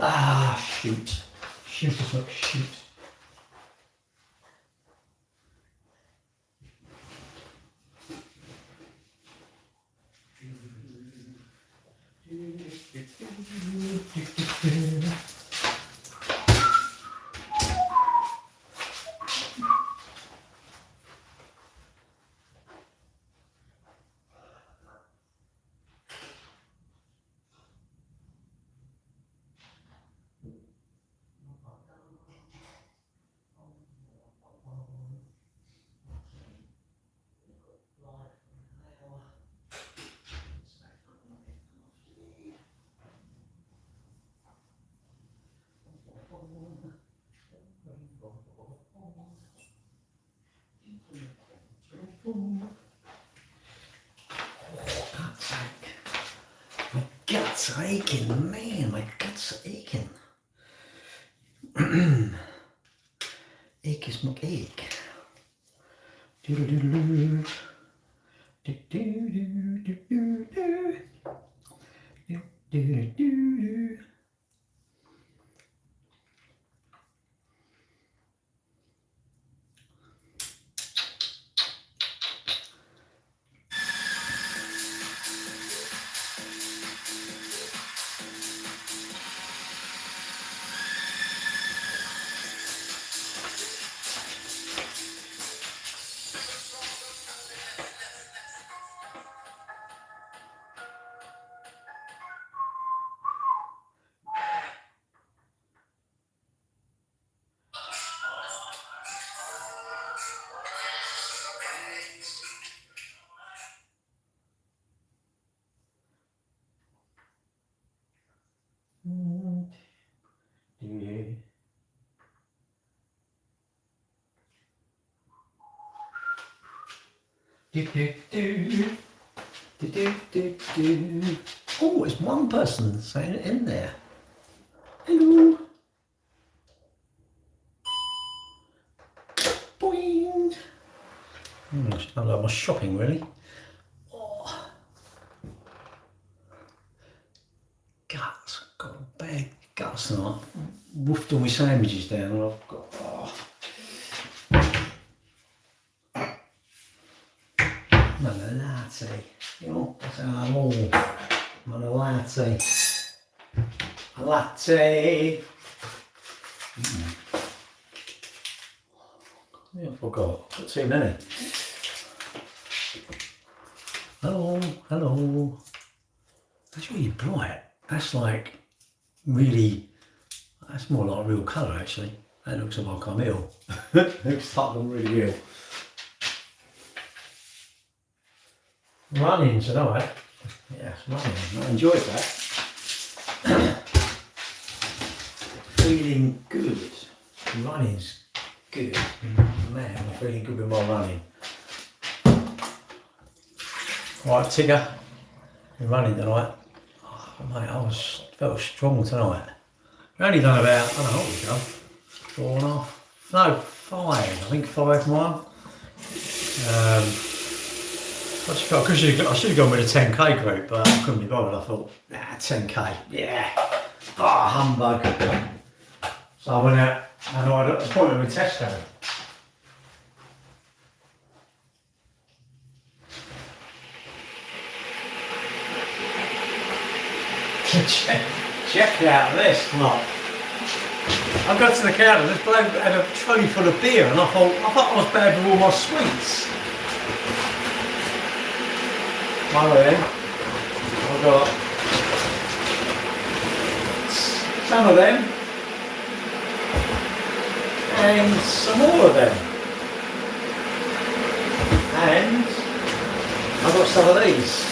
Ah, shoot. Shoot as well, shoot. My guts are aching, man, my guts are aching. Ache is my ache. Doodle-doodle-doo. Do-do-do-do-do-do. Do-do-do-do-do. Oh, it's one person saying it in there. Hello. Boing. It's not like my shopping, really. Oh. Guts. Got a bad guts tonight. Woofed all my sandwiches down and I've got... Oh. I'm a latte, you know, that's how I'm all. I'm a latte. A latte. Yeah, I forgot. Got too many. Hello, hello. That's really bright. That's like really, that's more like real colour actually. That looks like I'm ill. Looks like I'm really ill. Running tonight. Yes, running. I enjoyed that. Feeling good. Running's good. Man, I'm feeling good with my running. Right, Tigger. Been running tonight. Oh, mate, I felt strong tonight. We only done about, I don't know what we've done. 4.5. No, 5. I think 5 mile. I should have gone with a 10k group, but I couldn't be bothered. I thought, nah, 10k, yeah. Oh, humbug. So I went out and I had an appointment with Tesco. Check out this lot. I got to the counter, this bloke had a trolley full of beer, and I thought I was bad with all my sweets. One of them, I've got some of them and some more of them, and I've got some of these.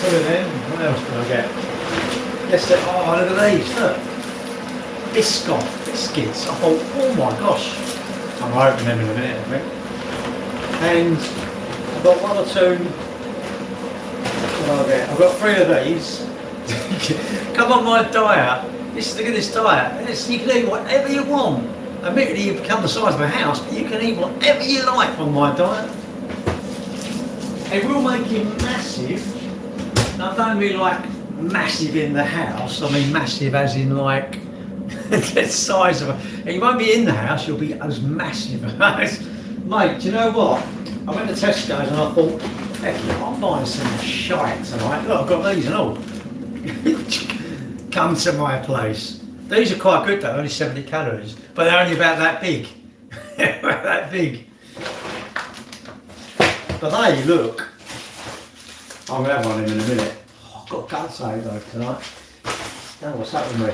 Two of them, what else can I get? Yes, oh look at these, look. Biscoff biscuits. I thought, oh my gosh. I'm opening them in a minute, I think. And I've got 1 or 2 I've got 3 of these. Come on my diet. Look at this diet. You can eat whatever you want. Admittedly, you've become the size of a house, but you can eat whatever you like on my diet. It will make you massive. I don't mean like massive in the house. I mean massive as in like the size of a. And you won't be in the house. You'll be as massive as. Mate, do you know what? I went to Tesco's and I thought, heck, I'm buying some shite tonight. Look, I've got these and all. Come to my place. These are quite good though, only 70 calories, but they're only about that big. About that big. But they look. I'm gonna have one in a minute. Oh, I've got guts out though tonight. Now what's up with me?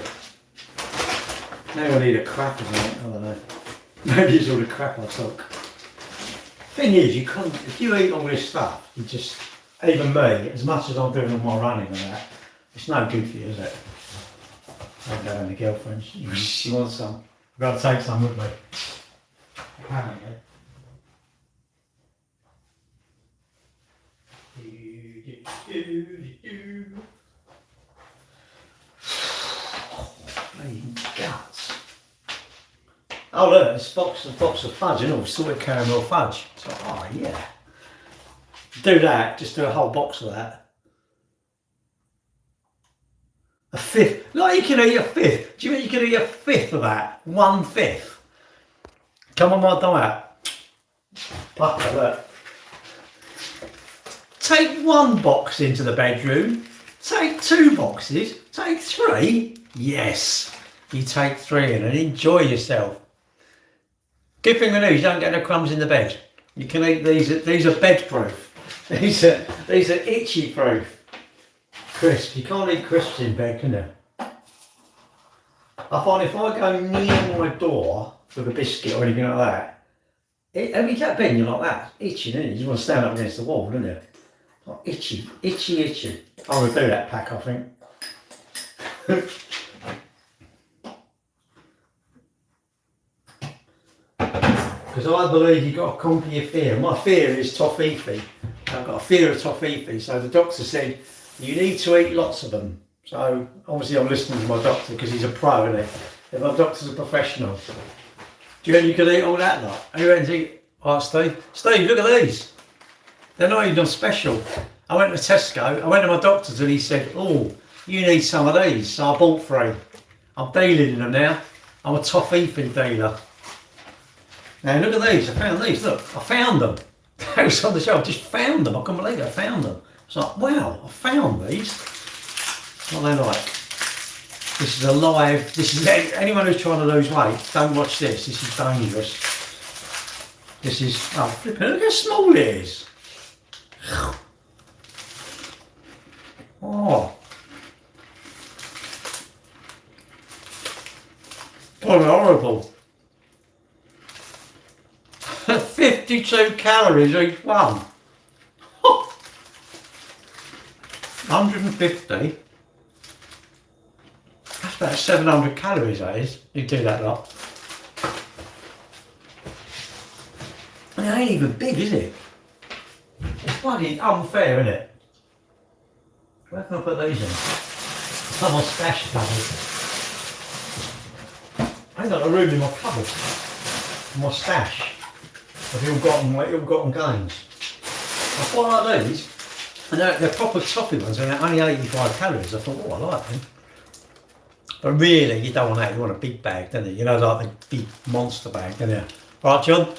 Maybe I need a crap or something. I don't know. Maybe it's all the crap I took. Thing is, you can't. If you eat all this stuff, you just. Even me, as much as I'm doing all my running and that, it's no good for you, is it? I've got a girlfriend. She wants some. I've got to take some with me. Apparently. Bleeding guts. Oh look, it's a box of fudge and all, salted caramel fudge. So, oh yeah. Do that, just do a whole box of that. A fifth. Like you can eat a fifth. Do you think you can eat a fifth of that? 1/5. Come on my diet. Pucker, look. Take 1 box into the bedroom. Take 2 boxes. Take 3. Yes. You take 3 in and enjoy yourself. Good thing with these, you don't get no crumbs in the bed. You can eat these. These are bed proof. These are itchy proof. Crisps. You can't eat crisps in bed, can you? I find if I go near my door with a biscuit or anything like that, every get bed you're like that, itching, isn't it? You just want to stand up against the wall, don't you? Like itchy, itchy, itchy. I'm going to do that pack, I think. Because I believe you've got to conquer your fear. My fear is toffee. I've got a fear of toffee. So the doctor said, you need to eat lots of them. So obviously I'm listening to my doctor because he's a pro, isn't he? And my doctor's a professional. Do you reckon you could eat all that lot? Who reckons eat? Alright, Steve. Steve, look at these. They're not even on special. I went to Tesco, I went to my doctor's and he said, oh, you need some of these. So I bought 3. I'm dealing in them now. I'm a toffee dealer. Now look at these, I found these, look, I found them. They was on the shelf, just found them, I couldn't believe it, I found them. It's like, wow, I found these. What are they like? This is a live, anyone who's trying to lose weight, don't watch this, this is dangerous. This is, oh flipping, look how small it is. Oh. God, horrible. 52 calories each one. 150. That's about 700 calories, that is. You do that lot. And it ain't even big, is it? It's bloody unfair, isn't it? Where can I put these in? Some my stash cupboard. I ain't got a room in my cupboard. My stash of ill-gotten gains. I quite like these. And they're proper toffee ones, and they're only 85 calories. I thought, oh, I like them. But really, you don't want that. You want a big bag, don't you? You know, like the big monster bag, don't you? Right, John?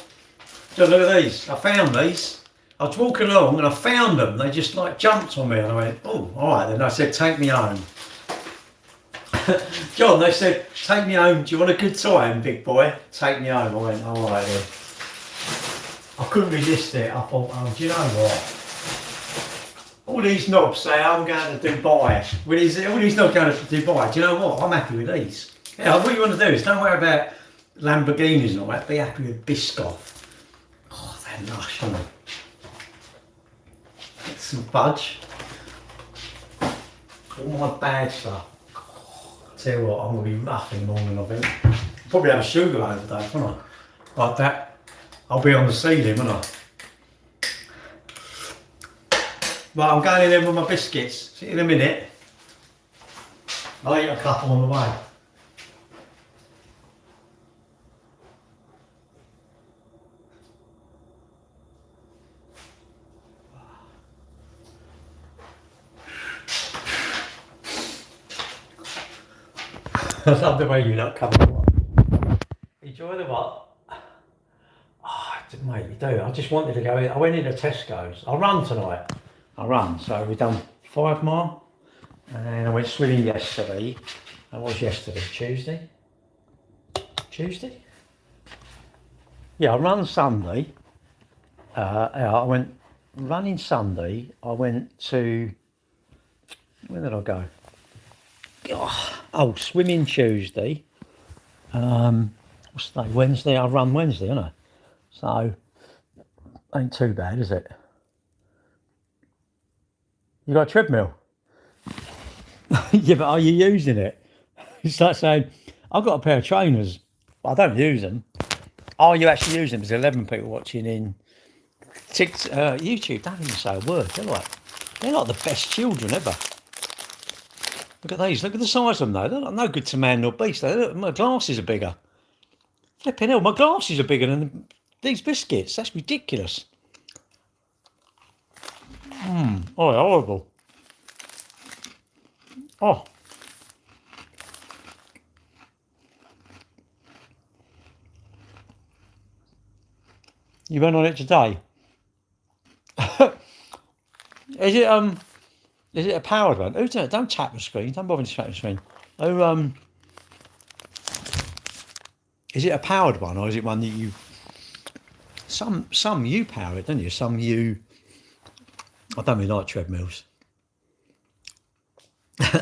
John, look at these. I found these. I was walking along and I found them. They just like jumped on me, and I went, oh, all right then. I said, take me home. John, they said, take me home. Do you want a good time, big boy? Take me home. I went, all right then. I couldn't resist it. I thought, oh, do you know what? All these knobs say I'm going to Dubai. All these knobs going to Dubai. Do you know what? I'm happy with these. Yeah, what you want to do is don't worry about Lamborghinis and all that. Be happy with Biscoff. Oh, they're lush, aren't they? Get some fudge. All my bad stuff. I'll tell you what, I'm going to be rough in the morning, I think. Probably have a sugar overdose, won't I? Like that. I'll be on the ceiling, won't I? Right, I'm going in there with my biscuits. See you in a minute. I'll eat a couple on the way. I love the way you look coming on. Enjoy the what? Oh, mate, you do. I just wanted to go in. I went into Tesco's. I run tonight. I run. So we've done 5 mile. And I went swimming yesterday. What was yesterday? Tuesday? Tuesday? Yeah, I run Sunday. I went running Sunday. I went to... Where did I go? Oh, swimming Tuesday. What's the day? Wednesday. I run Wednesday, don't I? So, ain't too bad, is it? You got a treadmill? Yeah, but are you using it? It's like saying, I've got a pair of trainers, but I don't use them. Are you actually using them? There's 11 people watching in YouTube. Don't even say a word. They're like the best children ever. Look at these. Look at the size of them, though. They're not no good to man nor beast. Look, my glasses are bigger. Flipping hell, my glasses are bigger than these biscuits. That's ridiculous. Oh, they're horrible. Oh. You went on it today? Is it a powered one? Who's that? Don't tap the screen. Don't bother to tap the screen. Oh, is it a powered one, or is it one that you... Some you power it, don't you? Some you... I don't really like treadmills.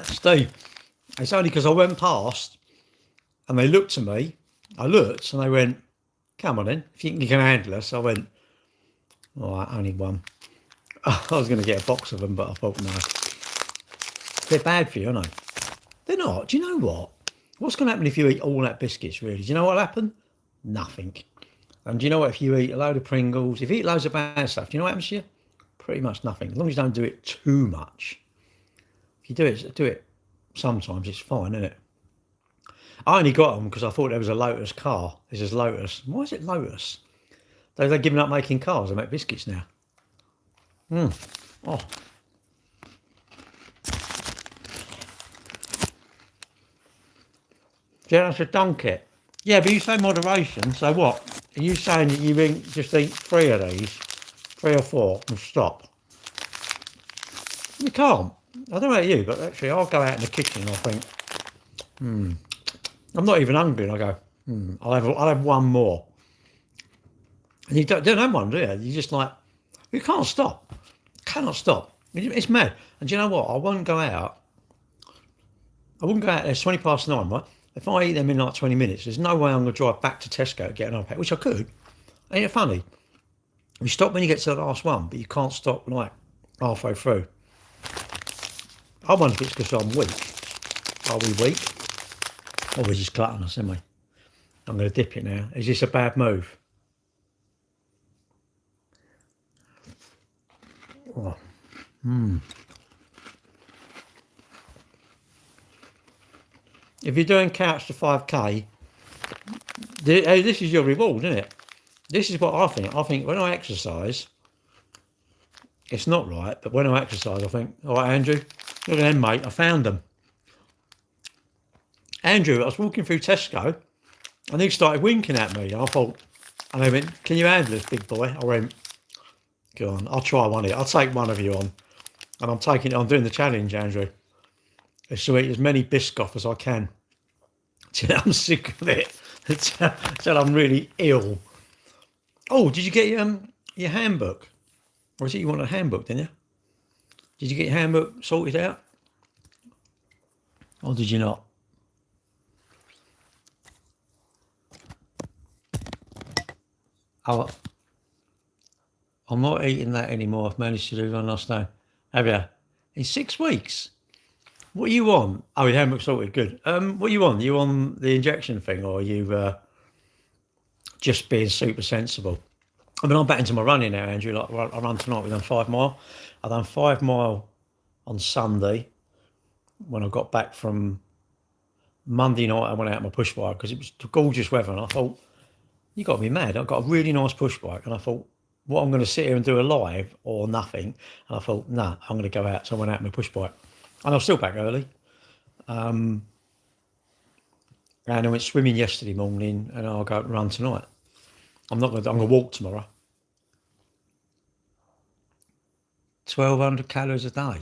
Steve, it's only because I went past and they looked at me. I looked and they went, come on then, if you think you can handle us. I went, all right, only one. I was going to get a box of them, but I thought, no. They're bad for you, aren't they? They're not. Do you know what? What's going to happen if you eat all that biscuits, really? Do you know what'll happen? Nothing. And do you know what? If you eat a load of Pringles, if you eat loads of bad stuff, do you know what happens to you? Pretty much nothing. As long as you don't do it too much. If you do it sometimes, it's fine, isn't it? I only got them because I thought there was a Lotus car. This is Lotus. Why is it Lotus? They're giving up making cars. They make biscuits now. Oh. Yeah, that's a dunk it. Yeah, but you say moderation, so what? Are you saying that you just eat 3 of these, 3 or 4, and stop? You can't. I don't know about you, but actually I'll go out in the kitchen and I'll think, I'm not even hungry, and I go, I'll have one more. And you don't have one, do you? You just like, you can't stop. Cannot stop. It's mad. And do you know what? I wouldn't go out. There's 20 past 9, right? If I eat them in like 20 minutes, there's no way I'm going to drive back to Tesco to get another pack, which I could. Ain't it funny? You stop when you get to the last one, but you can't stop like halfway through. I wonder if it's because I'm weak. Are we weak? Or we're just gluttonous, aren't we? I'm going to dip it now. Is this a bad move? Oh. If you're doing Couch to 5K, this is your reward, isn't it? This is what I think. I think when I exercise, it's not right, but when I exercise, I think, all right, Andrew, look at them, mate, I found them. Andrew, I was walking through Tesco, and he started winking at me. I thought, and they went, can you handle this, big boy? I went, go on, I'll try one here. I'll take one of you on. And I'm doing the challenge, Andrew. Is to eat as many Biscoff as I can. Till I'm sick of it. Till I'm really ill. Oh, did you get your handbook? Or is it you want a handbook, didn't you? Did you get your handbook sorted out? Or did you not? Oh, I'm not eating that anymore. I've managed to do one last night. Have you? In 6 weeks? What are you on? Oh, your handbook sorted. Good. What are you on? Are you on the injection thing, or are you just being super sensible? I mean, I'm back into my running now, Andrew. Like I run tonight. We've done 5 mile. I done 5 mile on Sunday when I got back from Monday night. I went out on my push bike because it was gorgeous weather, and I thought, you got to be mad. I've got a really nice push bike, and I thought, what, I'm going to sit here and do a live or nothing. And I thought, nah, I'm going to go out. So I went out on my push bike, and I was still back early. And I went swimming yesterday morning, and I'll go run tonight. I'm not going to. I'm going to walk tomorrow. 1,200 calories a day.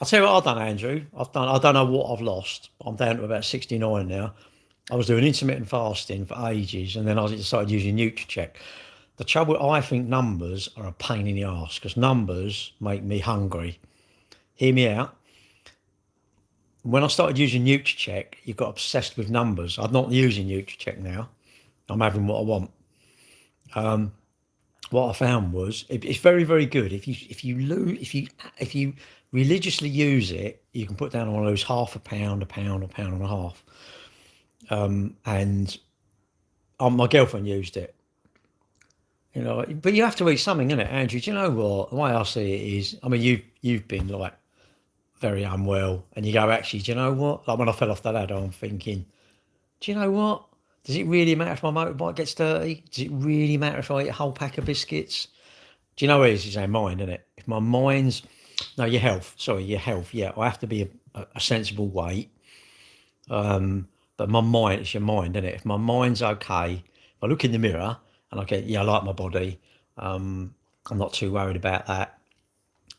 I'll tell you what I've done, Andrew. I don't know what I've lost. I'm down to about 69 now. I was doing intermittent fasting for ages, and then I started using NutriCheck. The trouble, I think numbers are a pain in the arse because numbers make me hungry. Hear me out. When I started using NutriCheck, you got obsessed with numbers. I'm not using NutriCheck now. I'm having what I want. What I found was it's very, very good. If you religiously use it, you can put down, I want to lose half a pound, a pound and a half. And my girlfriend used it. You know, but you have to eat something, innit, Andrew? Do you know what? The way I see it is, I mean, you've been like very unwell, and you go, actually, do you know what? Like when I fell off the ladder, I'm thinking, do you know what? Does it really matter if my motorbike gets dirty? Does it really matter if I eat a whole pack of biscuits? Do you know what it is? It's our mind, isn't it? If my mind's, no, your health. Sorry, your health. Yeah, I have to be a sensible weight. But my mind, it's your mind, isn't it? If my mind's okay, if I look in the mirror and I get, yeah, I like my body. I'm not too worried about that.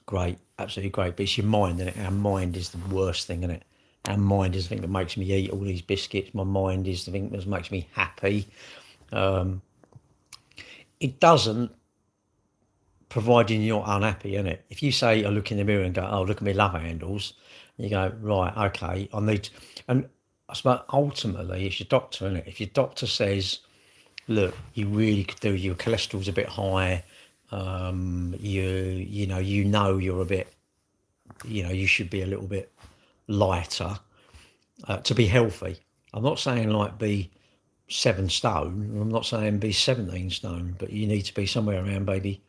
Great, absolutely great. But it's your mind, isn't it? Our mind is the worst thing, isn't it? Our mind is the thing that makes me eat all these biscuits. My mind is the thing that makes me happy. It doesn't, providing you're unhappy, innit? If you say, I look in the mirror and go, oh, look at me love handles, you go, right, okay, I need to, and I suppose ultimately it's your doctor, innit? If your doctor says, look, you really could do, your cholesterol's a bit high, you know you're a bit, you should be a little bit lighter to be healthy. I'm not saying like be 7 stone, I'm not saying be 17 stone, but you need to be somewhere around maybe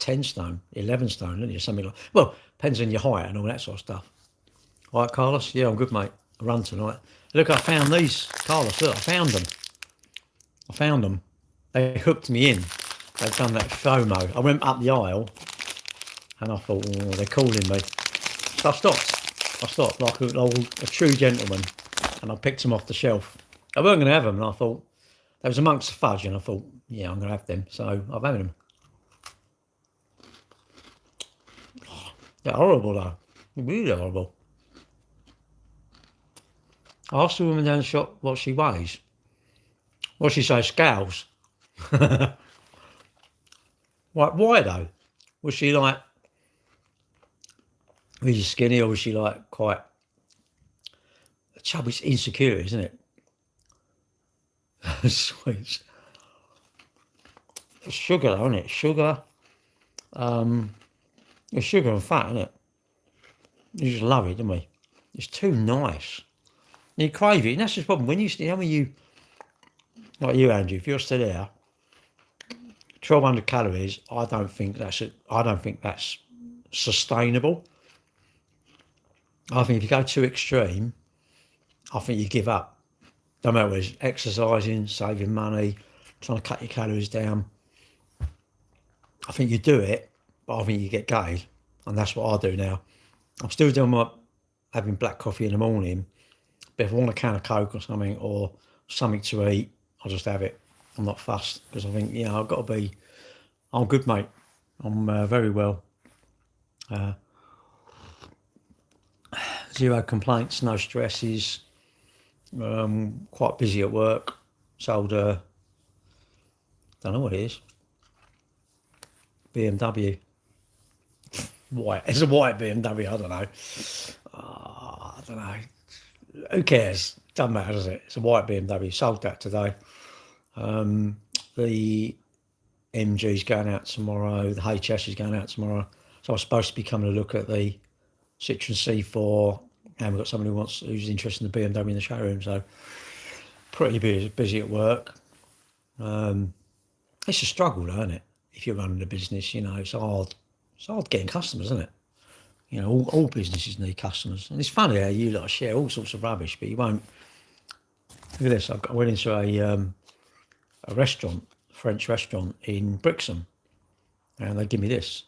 10 stone, 11 stone, isn't it? Something like, well, depends on your height and all that sort of stuff. All right, Carlos? Yeah, I'm good, mate. I run tonight. Look, I found these, Carlos. Look, I found them. They hooked me in. They've done that FOMO. I went up the aisle and I thought, oh, they're calling me. So I stopped like a true gentleman, and I picked them off the shelf. I weren't going to have them, and I thought, they was amongst the fudge, and I thought, yeah, I'm going to have them. So I've had them. They're horrible, though. They're really horrible. I asked the woman down the shop what she weighs. What she say, scales. Why though? Was she like really skinny, or was she like quite? The trouble is insecure, isn't it? Sweets. It's sugar, isn't it? Sugar. It's sugar and fat, isn't it? You just love it, don't we? It's too nice. You crave it, and that's the problem. When you, like you, Andrew, if you're still there, 1,200 calories. I don't think that's sustainable. I think if you go too extreme, I think you give up. No matter whether it's exercising, saving money, trying to cut your calories down. I think you do it, but I think you get gay, and that's what I do now. I'm still doing having black coffee in the morning, but if I want a can of Coke or something to eat, I'll just have it. I'm not fussed because I think, I've got to be. I'm good, mate. I'm very well. Zero complaints, no stresses. Quite busy at work. Sold don't know what it is. BMW. White. It's a white BMW. I don't know. I don't know. Who cares? Doesn't matter, does it? It's a white BMW. Sold that today. The MG's going out tomorrow. The HS is going out tomorrow. So I was supposed to be coming to look at the Citroen C4, and we've got someone who's interested in the BMW in the showroom. So pretty busy at work. It's a struggle, though, isn't it? If you're running a business, you know, it's hard. It's hard getting customers, isn't it? You know, all businesses need customers, and it's funny how you like share all sorts of rubbish, but you won't. Look at this. I went into a restaurant, French restaurant in Brixham, and they give me this.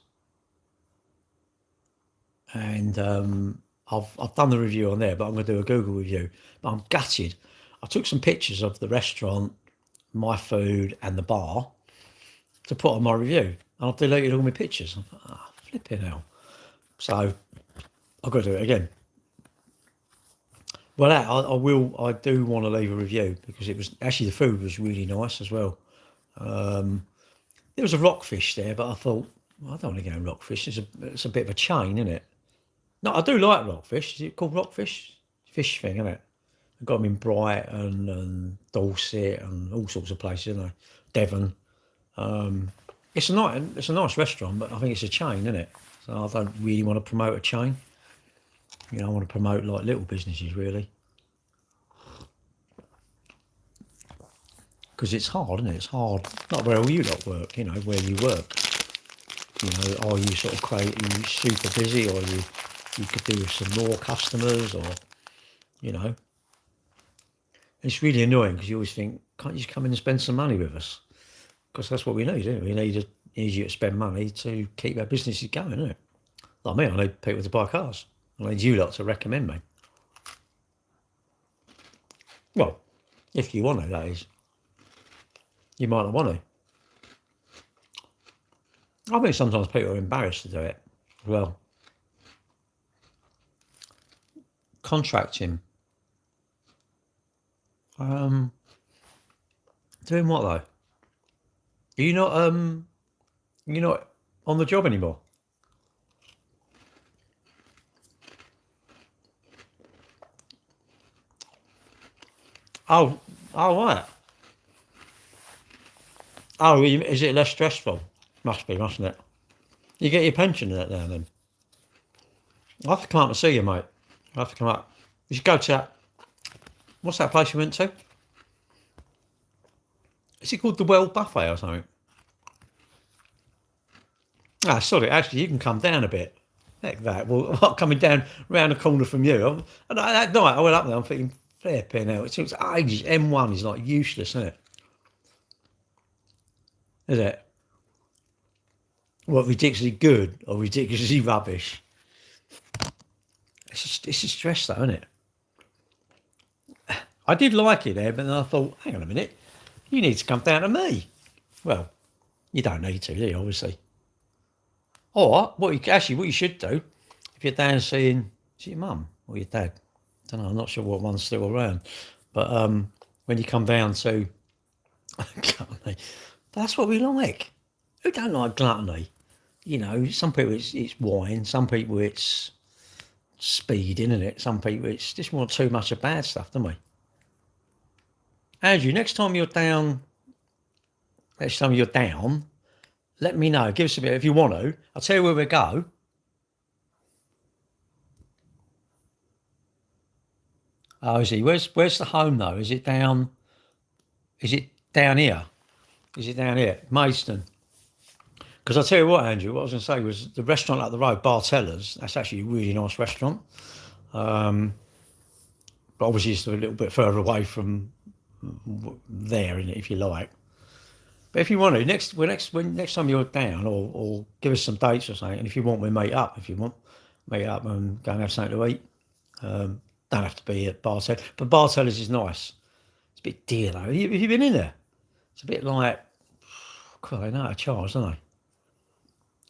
And I've done the review on there, but I'm going to do a Google review. But I'm gutted. I took some pictures of the restaurant, my food, and the bar to put on my review, and I've deleted all my pictures. I'm like, oh, flipping hell. So I've got to do it again. Well, I will. I do want to leave a review because it was actually the food was really nice as well. There was a rockfish there, but I thought, well, I don't want to go rockfish. It's a bit of a chain, isn't it? No, I do like rockfish. Is it called rockfish? Fish thing, isn't it? I've got them in Brighton and Dorset and all sorts of places, isn't they? Devon. It's a nice restaurant, but I think it's a chain, isn't it? So I don't really want to promote a chain. You know, I want to promote like little businesses, really. Because it's hard, isn't it? It's hard. Not where you lot work, you know, where you work. You know, are you sort of are you super busy, or you could do with some more customers, or, you know. It's really annoying because you always think, can't you just come in and spend some money with us? Because that's what we need, isn't it? We need you to spend money to keep our businesses going, isn't it? Like me, I need people to buy cars. I need you lot to recommend me. Well, if you want to, that is. You might not want to. I think sometimes people are embarrassed to do it as well. Contracting. Doing what though? You're not on the job anymore. Oh, right. Oh, is it less stressful? Must be, mustn't it? You get your pension in that now then. I'll have to come up and see you, mate. I'll have to come up. You should go to that. What's that place you went to? Is it called the Well Buffet or something? Ah, sorry, actually, you can come down a bit. Heck that. Well, I'm coming down round the corner from you. And that night I went up there, I'm thinking, flipping hell. It seems ages. M1 is like useless, isn't it? Is it? What, ridiculously good or ridiculously rubbish? It's a stress though, isn't it? I did like it there, but then I thought, hang on a minute, you need to come down to me. Well, you don't need to, do you, obviously. Or what you should do, if you're down seeing, is it your mum or your dad? I don't know, I'm not sure what one's still around. But when you come down to gluttony, that's what we like. Who don't like gluttony? You know, some people it's wine, some people it's speed, isn't it? Some people it's just want too much of bad stuff, don't we? Andrew, next time you're down, let me know. Give us a bit if you want to. I'll tell you where we go. Oh, is he? Where's the home though? Is it down here? Is it down here? Maidstone. Because I'll tell you what, Andrew, what I was going to say was the restaurant up the road, Bartella's, that's actually a really nice restaurant. But obviously it's a little bit further away from there, if you like. But if you want to, next time you're down, or give us some dates or something, and if you want, we meet up. If you want, meet up and go and have something to eat. Don't have to be at Bartella's, but Bartella's is nice. It's a bit dear though. Have you been in there? It's a bit like, well, they know how to charge, don't they?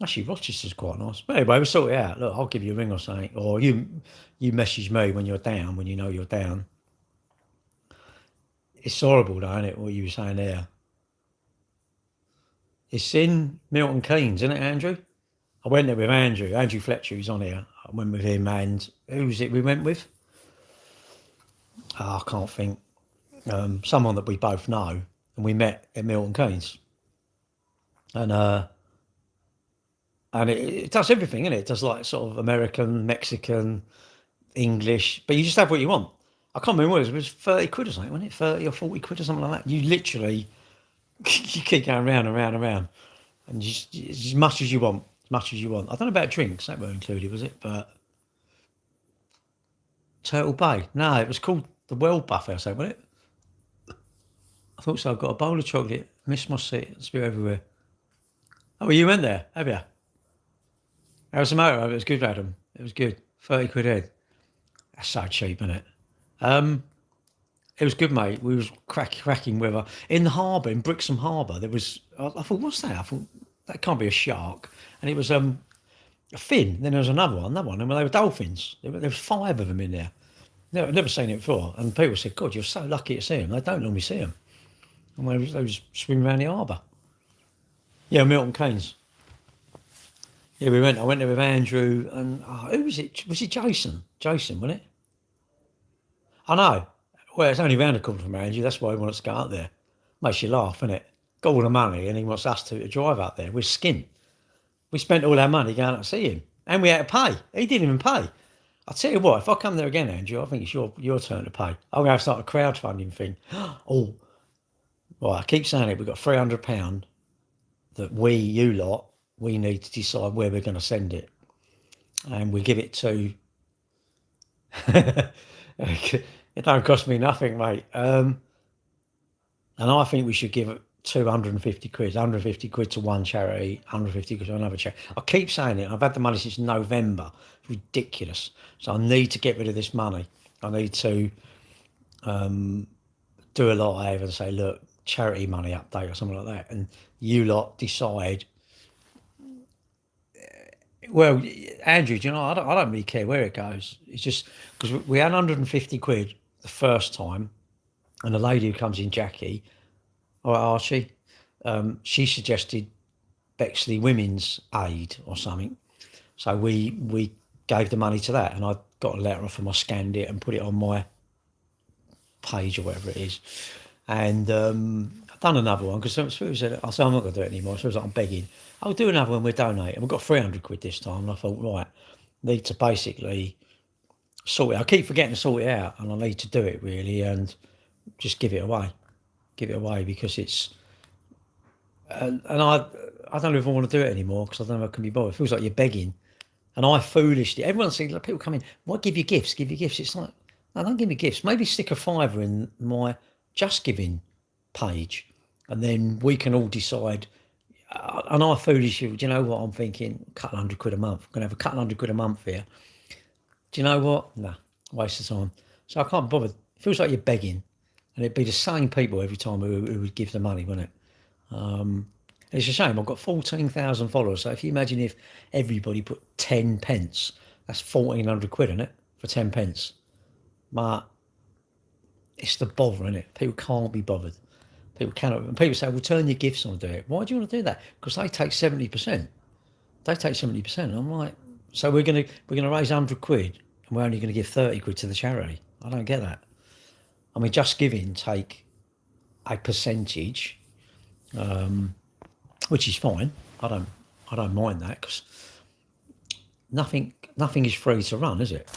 Actually, Rochester's quite nice. But anyway, we'll sort it out. Look, I'll give you a ring or something, or you message me when you're down, when you know you're down. It's horrible, though, isn't it? What you were saying there. It's in Milton Keynes, isn't it, Andrew? I went there with Andrew. Andrew Fletcher, who's on here. I went with him, and who was it we went with? Oh, I can't think. Someone that we both know, and we met at Milton Keynes. And it does everything, innit? It does like sort of American, Mexican, English, but you just have what you want. I can't remember what it was 30 quid or something, wasn't it? 30 or 40 quid or something like that. You literally You keep going round and round and round, and just as much as you want, as much as you want. I don't know about drinks, that weren't included, was it? But Turtle Bay, no, it was called the World Buffet or something, wasn't it? I thought so. I got a bowl of chocolate, missed my seat, spit everywhere. Oh, well, you went there, have you? How was the motor? It was good, Adam. It was good. 30 quid head. That's so cheap, isn't it? Um, it was good, mate. We was cracking weather in the harbour, in Brixham Harbour. There was. I thought, what's that? I thought that can't be a shark, and it was a fin. Then there was another one, and they were dolphins. There was five of them in there. Never seen it before, and people said, "God, you're so lucky to see them. They don't normally see them." And they was swimming around the harbour. Yeah, Milton Keynes. Yeah, we went. I went there with Andrew and who was it? Was it Jason? Jason, wasn't it? I know. Well, it's only round the corner from Andrew. That's why he wants to go up there. Makes you laugh, isn't it? Got all the money, and he wants us to drive up there. We're skint. We spent all our money going up to see him, and we had to pay. He didn't even pay. I'll tell you what. If I come there again, Andrew, I think it's your turn to pay. I'm going to start a crowdfunding thing. Oh, well, I keep saying it. We've got £300 that you lot, we need to decide where we're going to send it, and we give it to. It don't cost me nothing, mate. And I think we should give it 250 quid, 150 quid to one charity, 150 quid to another charity. I keep saying it. I've had the money since November. It's ridiculous. So I need to get rid of this money. I need to do a live and say, look, charity money update or something like that. And you lot decide. Well, Andrew, do you know, I don't really care where it goes. It's just because we had 150 quid the first time, and the lady who comes in, Jackie, or Archie, she suggested Bexley Women's Aid or something. So we gave the money to that, and I got a letter off them. I scanned it and put it on my page or whatever it is. And I've done another one because Spirit said, I said, I'm not going to do it anymore. So I was like, I'm begging. I'll do another one, we'll donate. And we've got 300 quid this time. And I thought, right, need to basically sort it. I keep forgetting to sort it out, and I need to do it really and just give it away. Give it away because it's, and I don't even want to do it anymore because I don't know if I can be bothered. It feels like you're begging. And I foolishly, everyone sees, like, people come in, what, give you gifts, give you gifts. It's like, no, don't give me gifts. Maybe stick a fiver in my Just Giving page, and then we can all decide. And I foolishly, do you know what I'm thinking? A couple hundred quid a month. I'm going to have a couple hundred quid a month here. Do you know what? Nah, waste of time. So I can't bother. It feels like you're begging, and it'd be the same people every time who would give the money, wouldn't it? It's a shame. I've got 14,000 followers. So if you imagine if everybody put 10 pence, that's 1,400 quid, isn't it? For 10 pence. But it's the bother, isn't it? People can't be bothered. People cannot. And people say, well, turn your gifts on, do it. Why do you want to do that? Because they take 70%. They take 70%. I'm like, so we're gonna raise 100 quid, and we're only going to give 30 quid to the charity. I don't get that. I mean, Just Giving take a percentage, which is fine. I don't mind that because nothing is free to run, is it?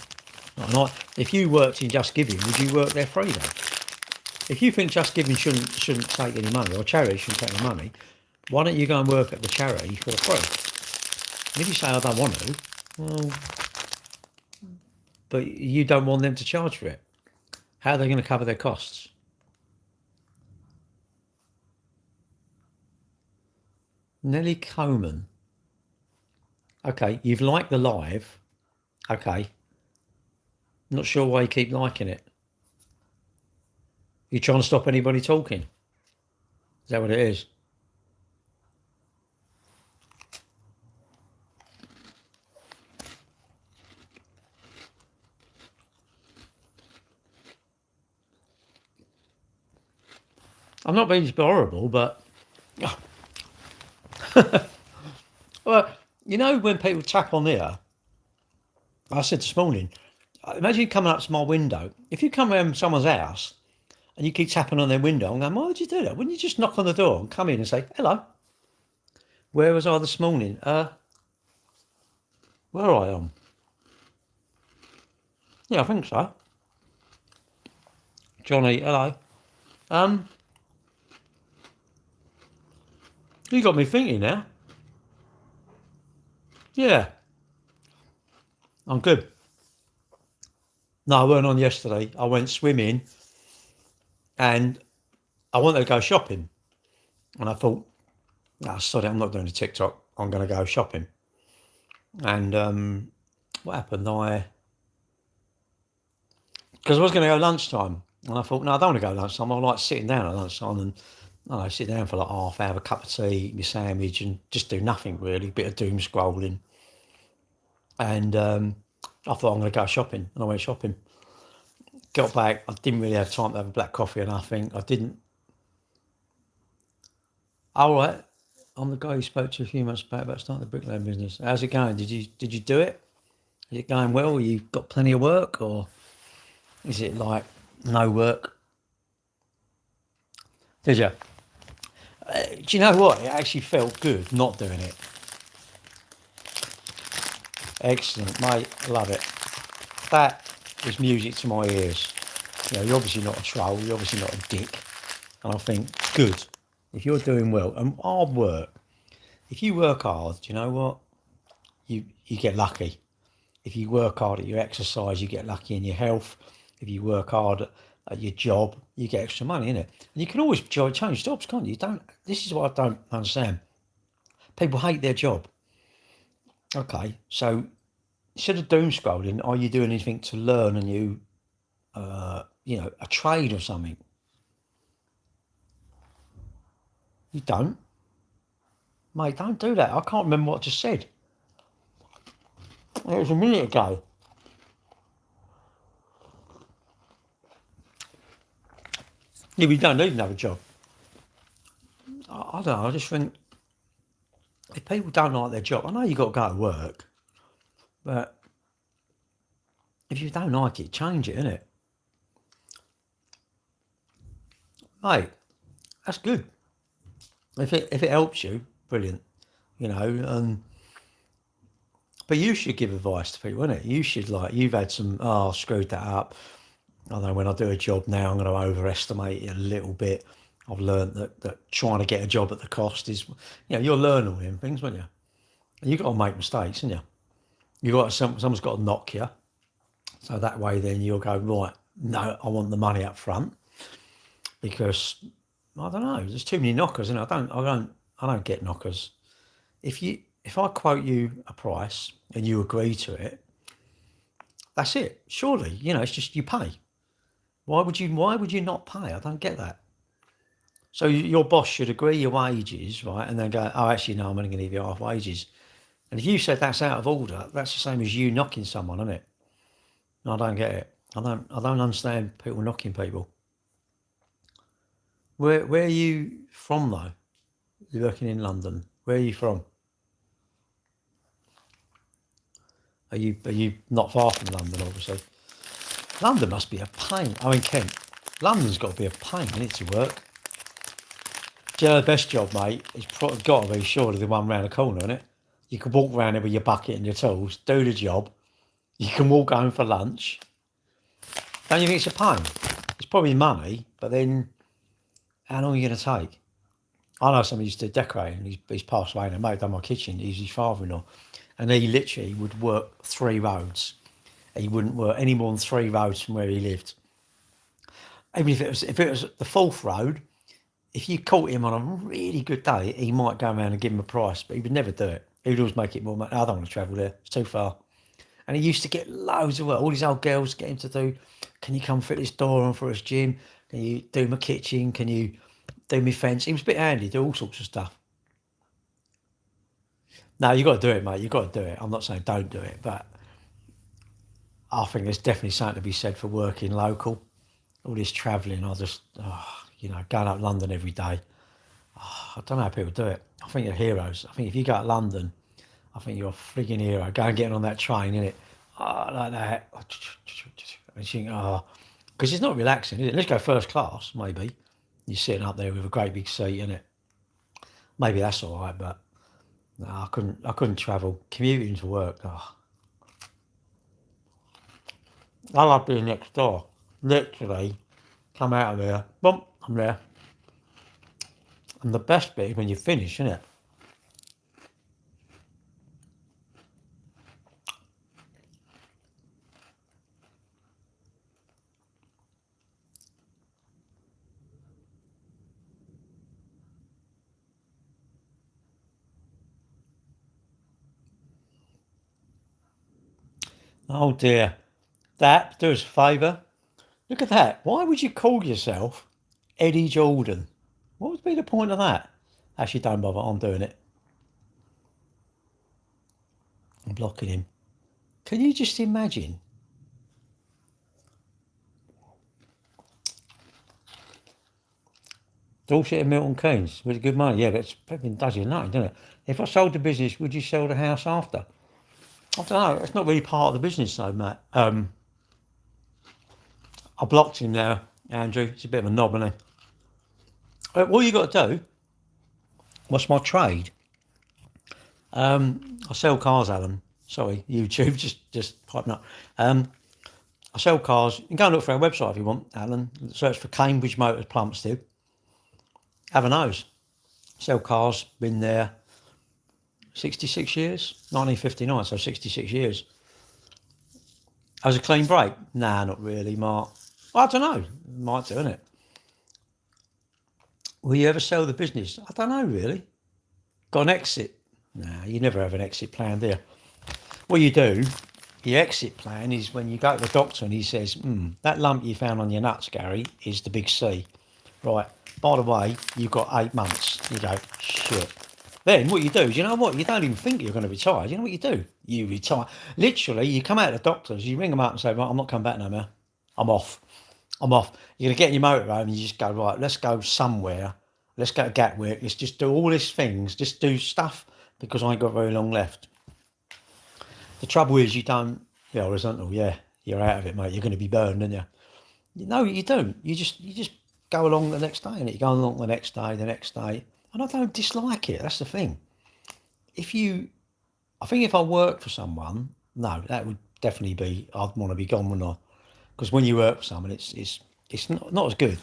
And if you worked in Just Giving, would you work there free then? If you think Just Giving shouldn't take any money, or charity shouldn't take any money, why don't you go and work at the charity for free? And if you say I don't want to, well, but you don't want them to charge for it, how are they going to cover their costs? Nelly Coleman. Okay, you've liked the live. Okay. Not sure why you keep liking it. You trying to stop anybody talking? Is that what it is? I'm not being horrible, but well, you know when people tap on there, I said this morning, imagine you coming up to my window. If you come around someone's house and you keep tapping on their window, I'm going, why would you do that? Wouldn't you just knock on the door and come in and say, hello? Where was I this morning? Where I am? Yeah, I think so. Johnny, hello. You got me thinking now. Yeah, I'm good. No, I weren't on yesterday. I went swimming and I wanted to go shopping. And I thought, no, sorry, I'm not doing a TikTok. I'm going to go shopping. And what happened? Because I was going to go lunchtime. And I thought, no, I don't want to go lunchtime. I like sitting down at lunchtime and sit down for like half hour, have a cup of tea, eat my sandwich, and just do nothing really, bit of doom scrolling. And I thought I'm going to go shopping, and I went shopping. Got back, I didn't really have time to have a black coffee or nothing. I didn't. All right, I'm the guy who spoke to you a few months back about starting the bricklaying business. How's it going? Did you do it? Is it going well? You got plenty of work, or is it like no work? Did you? Do you know what? It actually felt good not doing it. Excellent, mate. Love it. That is music to my ears. You know, you're obviously not a troll. You're obviously not a dick. And I think, good. If you're doing well, and hard work, if you work hard, do you know what? You get lucky. If you work hard at your exercise, you get lucky in your health. If you work hard at your job, you get extra money in it. And you can always change jobs, can't you? This is what I don't understand. People hate their job. Okay, so instead of doom scrolling, are you doing anything to learn a new, a trade or something? You don't, mate. Don't do that. I can't remember what I just said. It was a minute ago. Yeah, we don't need another job. I don't know. I just think if people don't like their job, I know you got to go to work, but if you don't like it, change it, innit? Mate, that's good. If it helps you, brilliant. You know, but you should give advice to people, innit? You should, like, you've had some, I screwed that up. I know when I do a job now, I'm going to overestimate it a little bit. I've learned that trying to get a job at the cost is, you'll learn all them things, won't you? And you've got to make mistakes, haven't you? Someone's got to knock you. So that way then you'll go, right, no, I want the money up front. Because, I don't know, there's too many knockers, and I don't get knockers. If I quote you a price and you agree to it, that's it. Surely, it's just you pay. Why would you not pay? I don't get that. So your boss should agree your wages, right? And then go, oh, actually, no, I'm only going to give you half wages. And if you said that's out of order, that's the same as you knocking someone, isn't it? I don't get it. I don't understand people knocking people. Where are you from though? You're working in London. Where are you from? Are you not far from London, obviously? London must be a pain. I'm in Kent. London's got to be a pain, isn't it, to work? Do you know the best job, mate? It's got to be surely the one round the corner, isn't it? You can walk around there with your bucket and your tools, do the job. You can walk home for lunch. Don't you think it's a pain? It's probably money, but then how long are you going to take? I know somebody used to decorate, and he's passed away now. Mate done my kitchen. He's his father-in-law, and he literally would work 3 roads. He wouldn't work any more than 3 roads from where he lived. Even if it was the 4th road, if you caught him on a really good day, he might go around and give him a price, but he would never do it. He would always make it more money. I don't want to travel there. It's too far. And he used to get loads of work. All these old girls get him to do, can you come fit this door on for us, Jim? Can you do my kitchen? Can you do my fence? He was a bit handy, do all sorts of stuff. No, you got to do it, mate. You got to do it. I'm not saying don't do it, but I think there's definitely something to be said for working local. All this travelling, going up London every day. I don't know how people do it. I think you're heroes. I think if you go to London, I think you're a frigging hero. Go and get on that train, innit? Like that. And you think, because it's not relaxing, is it? Let's go first class, maybe. You're sitting up there with a great big seat, innit? Maybe that's all right, but no, I couldn't travel. Commuting to work. I like being next door. Literally, come out of there, boom, I'm there. And the best bit is when you finish, isn't it? Oh dear. That, do us a favour. Look at that. Why would you call yourself Eddie Jordan? What would be the point of that? Actually, don't bother. I'm doing it. I'm blocking him. Can you just imagine? Dorset and Milton Keynes with good money. Yeah, that's flipping does you nothing, doesn't it? If I sold the business, would you sell the house after? I don't know. It's not really part of the business, though, Matt. I blocked him now, Andrew. It's a bit of a knob, isn't he? What you got to do? What's my trade? I sell cars, Alan. Sorry, YouTube, just piping up. I sell cars. You can go and look for our website if you want, Alan. Search for Cambridge Motors Plumstead. Have a nose. Sell cars. Been there 66 years. 1959, so 66 years. As a clean break? Nah, not really, Mark. I don't know. Might do, innit? Will you ever sell the business? I don't know, really. Got an exit? Nah, you never have an exit plan, do you? What you do, your exit plan is when you go to the doctor and he says, that lump you found on your nuts, Gary, is the big C. Right, by the way, you've got 8 months. You go, shit. Then what you do is, you know what? You don't even think you're going to retire. You know what you do? You retire. Literally, you come out of the doctors, you ring them up and say, right, I'm not coming back no more. I'm off. I'm off. You're going to get in your motorhome and you just go, right, let's go somewhere. Let's go to Gatwick. Let's just do all these things. Just do stuff because I ain't got very long left. The trouble is you don't, yeah, horizontal, yeah, you're out of it, mate. You're going to be burned, aren't you? No, you don't. You just go along the next day and you go along the next day. And I don't dislike it. That's the thing. I think if I work for someone, no, that would definitely be, I'd want to be gone, wouldn't I? Because when you work for someone, it's not as good,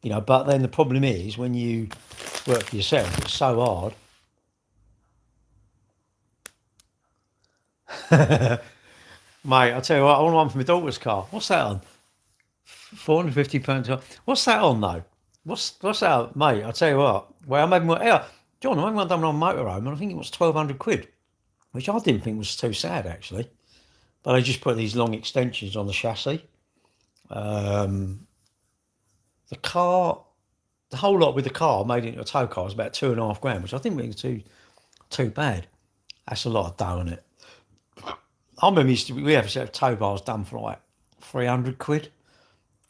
you know. But then the problem is when you work for yourself, it's so hard. Mate, I'll tell you what, I want one for my daughter's car. What's that on? £450. What's that on though? What's that on? Mate, I'll tell you what. Well, I made one, yeah, John, I made one done on motorhome and I think it was £1,200, which I didn't think was too sad actually. But I just put these long extensions on the chassis. The car, the whole lot with the car made into a tow car was about £2,500, which I didn't think was too bad. That's a lot of dough, isn't it? I remember we have a set of tow bars done for like £300,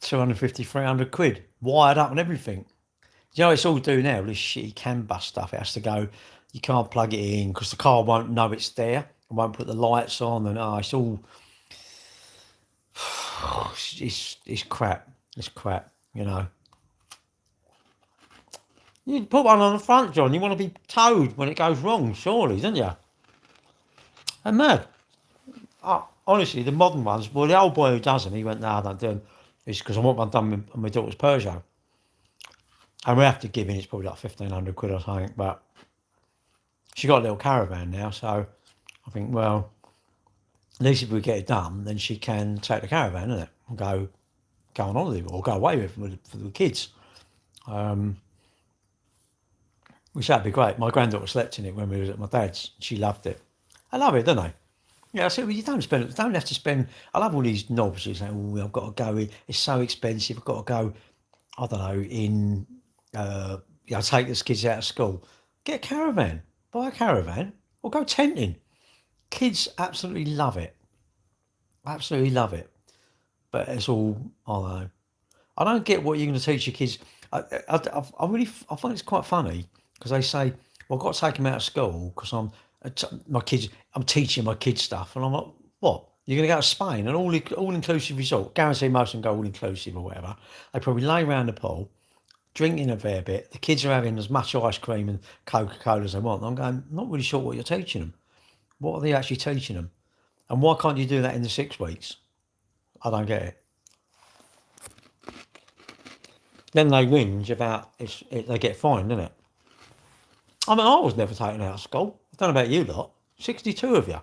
250, £300, wired up and everything. You know, it's all do now, this shitty CAN bus stuff. It has to go, you can't plug it in because the car won't know it's there. It won't put the lights on and it's all, it's crap. It's crap, you know. You put one on the front, John. You want to be towed when it goes wrong, surely, don't you? And mad. Honestly, the modern ones, well, the old boy who does them, he went, no, I don't do them. It's because I want one done on my daughter's Peugeot. And we have to give in, it's probably like £1,500 or something, but she got a little caravan now, so I think, well, at least if we get it done, then she can take the caravan, isn't it? And go on holiday or go away with for the kids. Which that'd be great. My granddaughter slept in it when we was at my dad's. She loved it. I love it, don't I? Yeah, I said, well, you don't have to spend. I love all these knobs who say, oh, I've got to go in. It's so expensive. I've got to go, I don't know, in, take the kids out of school. Get a caravan. Buy a caravan or go tenting. Kids absolutely love it. Absolutely love it. But it's all, I don't know. I don't get what you're going to teach your kids. I find it's quite funny because they say, well, I've got to take them out of school because I'm teaching my kids stuff. And I'm like, what? You're going to go to Spain, an all-inclusive resort. Guarantee most of them go all-inclusive or whatever. They probably lay around the pool, drinking a fair bit. The kids are having as much ice cream and Coca-Cola as they want. I'm going, I'm not really sure what you're teaching them. What are they actually teaching them? And why can't you do that in the 6 weeks? I don't get it. Then they whinge about they get fined, isn't it? I mean, I was never taken out of school. I don't know about you lot. 62 of you.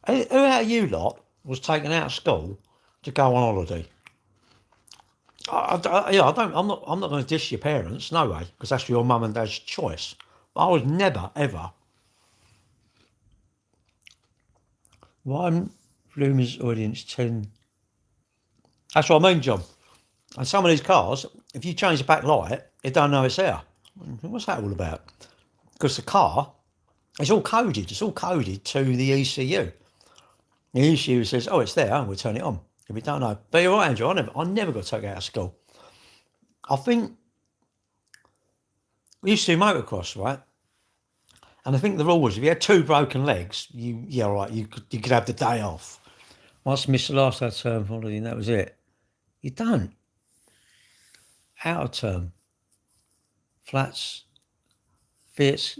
Who out of you lot was taken out of school to go on holiday? I'm not going to diss your parents, no way, because that's your mum and dad's choice. But I was never ever. Well, Luminous audience 10. That's what I mean, John. And some of these cars, if you change the back light, it don't know it's there. What's that all about? Because the car, it's all coded. It's all coded to the ECU. The ECU says, "Oh, it's there," and we'll turn it on. If we don't know, but you're right, Andrew. I never got to take it out of school. I think we used to do motocross, right? And I think the rule was if you had 2 broken legs, you could have the day off. Once missed the last term holiday, and that was it. You don't. Out of term. Flats. Fits.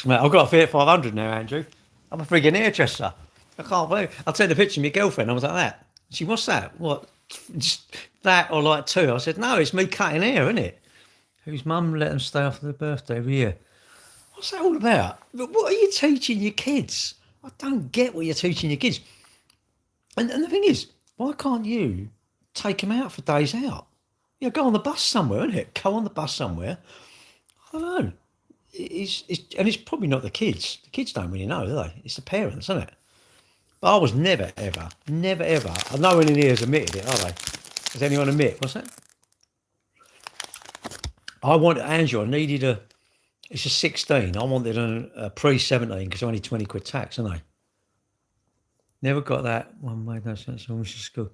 I've got a Fiat 500 now, Andrew. I'm a friggin' hairdresser. I can't believe. I'll take the picture of my girlfriend. I was like that. She, what's that? What? Just that or like 2? I said, no, it's me cutting hair, isn't it? Whose mum let them stay after their birthday every year. What's that all about? What are you teaching your kids? I don't get what you're teaching your kids. And the thing is, why can't you take them out for days out? You know, go on the bus somewhere, isn't it? Go on the bus somewhere. I don't know. It's probably not the kids. The kids don't really know, do they? It's the parents, isn't it? But I was never, ever. No one in here has admitted it, are they? Has anyone admit? What's that? I wanted, Andrew, I needed it's a 16. I wanted a pre-17 because only 20 quid tax, aren't they? Never got that. One made no sense. I was to school.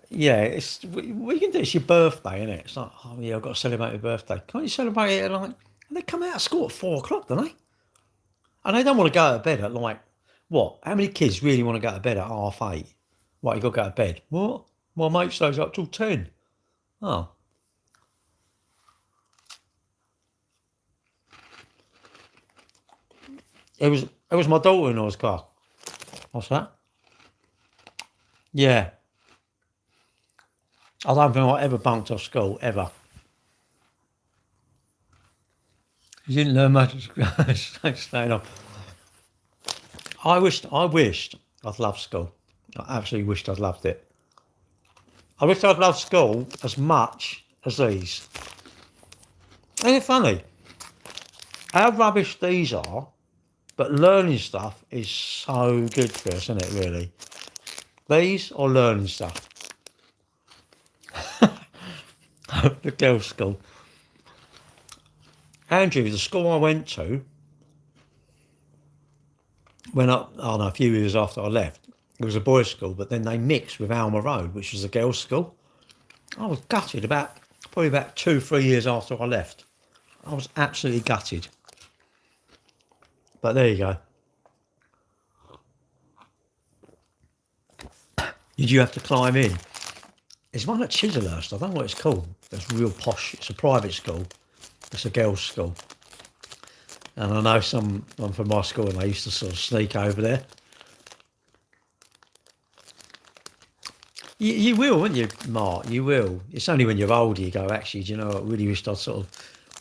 Yeah, it's we can do. It's your birthday, isn't it? It's like, oh yeah, I've got to celebrate your birthday. Can't you celebrate it at like? And they come out of school at 4 o'clock, don't they? And they don't want to go to bed at like what? How many kids really want to go to bed at 8:30? What, you got to go to bed? What? My mate stays up till 10. Oh. It was my daughter-in-law's car. What's that? Yeah. I don't think I ever bunked off school, ever. You didn't learn much staying up. I wished I'd loved school. I absolutely wished I'd loved it. I wish I'd loved school as much as these. Isn't it funny? How rubbish these are, but learning stuff is so good for us, isn't it, really? These or learning stuff? The girls' school. Andrew, the school I went to, a few years after I left, it was a boys' school, but then they mixed with Alma Road, which was a girls' school. I was gutted probably about 2-3 years after I left. I was absolutely gutted. But there you go. Did you have to climb in? There's one at Chislehurst. I don't know what it's called. It's real posh. It's a private school. It's a girls' school. And I know someone from my school, and they used to sort of sneak over there. You will, won't you, Mark? You will. It's only when you're older you go, actually, do you know what? I really wish I'd sort of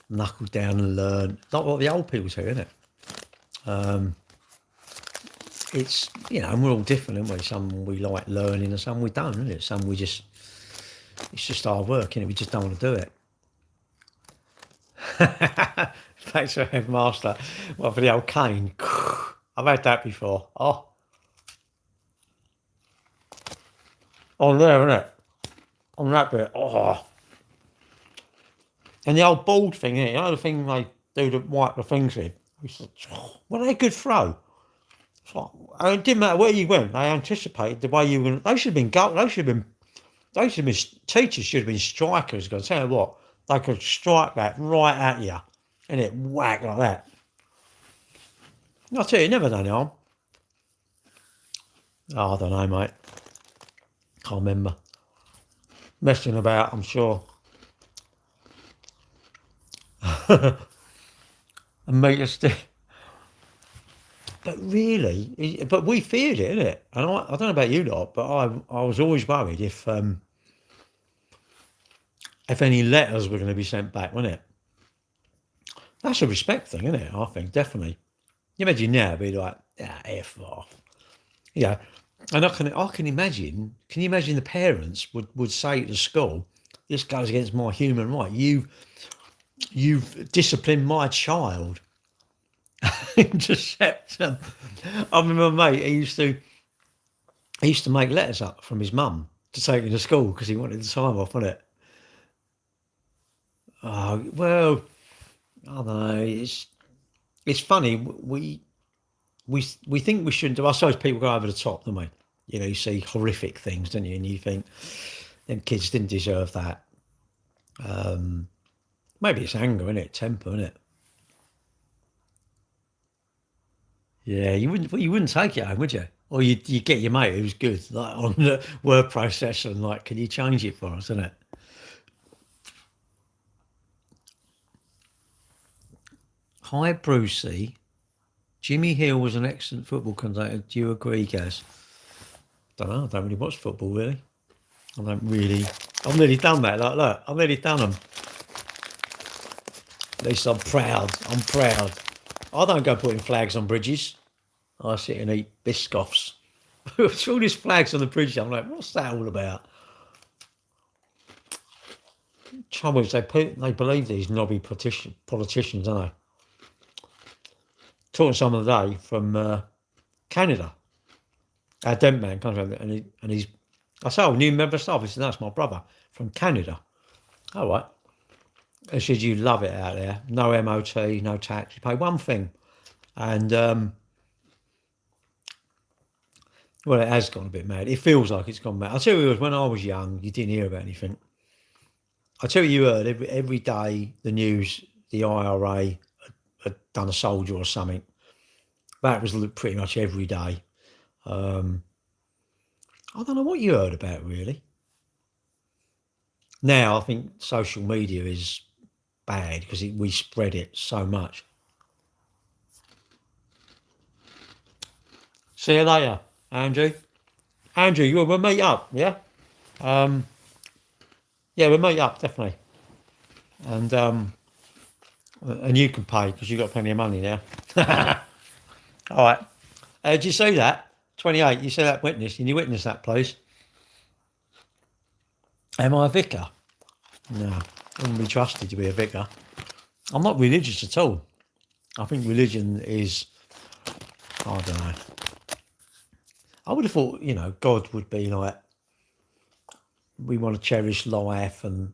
knuckled down and learn. Not what the old people do, isn't it? It's, you know, and we're all different, aren't we? Some we like learning and some we don't, isn't it? Some it's just hard work, isn't it? We just don't want to do it. Thanks for headmaster. What, for the old cane? I've had that before. Oh. On there, isn't it? On that bit. Oh. And the old bald thing, you know, the thing they do to wipe the things with. Well, they're a good throw. It didn't matter where you went. They anticipated the way you were. They should have been. Teachers should have been strikers. Because tell you what, they could strike that right at you, and it whack like that. I'll tell you, never done harm. Oh, I don't know, mate. Can't remember. Messing about, I'm sure. And make a stick. But really, we feared it, innit? And I don't know about you lot, but I was always worried if any letters were going to be sent back, wasn't it? That's a respect thing, isn't it? I think, definitely. You imagine now, it'd be like, F off. Yeah. And I can imagine, can you imagine the parents would say to the school, this goes against my human right. You've disciplined my child. Interceptor. I remember my mate, he used to make letters up from his mum to take me to school because he wanted the time off, wasn't it? Oh, well, I don't know. It's funny. We think we shouldn't do. I suppose people go over the top, don't they? You know, you see horrific things, don't you? And you think them kids didn't deserve that. Maybe it's anger, isn't it? Temper, isn't it? Yeah, you wouldn't take it home, would you? Or you get your mate who's good, like on the word processor, and like, can you change it for us, isn't it? Hi, Brucey. Jimmy Hill was an excellent football commentator. Do you agree, Gaz? Don't know. I don't really watch football, really. I don't really. I've nearly done that. Like, look, I've nearly done them. At least I'm proud. I'm proud. I don't go putting flags on bridges. I sit and eat biscoffs. It's all these flags on the bridge. I'm like, what's that all about? Trouble is, they believe these knobby politicians, don't they? Talking to someone today from Canada. Our dent man comes over and he's. I said, "Oh, new member of staff." He said, "That's my brother from Canada." All right. He said, "You love it out there. No MOT, no tax. You pay one thing." And well, it has gone a bit mad. It feels like it's gone mad. I'll tell you, when I was young, you didn't hear about anything. I'll tell you, heard every day the news, the IRA had done a soldier or something. That was pretty much every day. I don't know what you heard about, really. Now, I think social media is bad because we spread it so much. See you later, Andrew. Andrew, we'll meet up, yeah? Yeah, we'll meet up, definitely. And you can pay because you've got plenty of money now. All right. Did you see that? 28, you see that witness? Can you witness that, please? Am I a vicar? No, I wouldn't be trusted to be a vicar. I'm not religious at all. I think religion is, I don't know. I would have thought, God would be like, we want to cherish life and,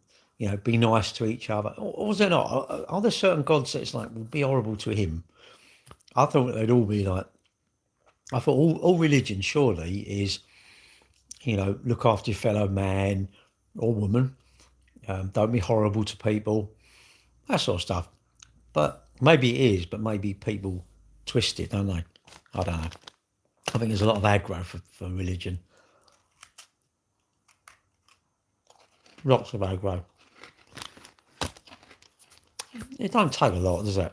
be nice to each other. Or is there not? Are there certain gods that it's like, would be horrible to him? I thought they'd all be like, I thought all religion surely is, look after your fellow man or woman. Don't be horrible to people, that sort of stuff. But maybe it is, but maybe people twist it, don't they? I don't know. I think there's a lot of aggro for religion. Lots of aggro. It don't take a lot, does it?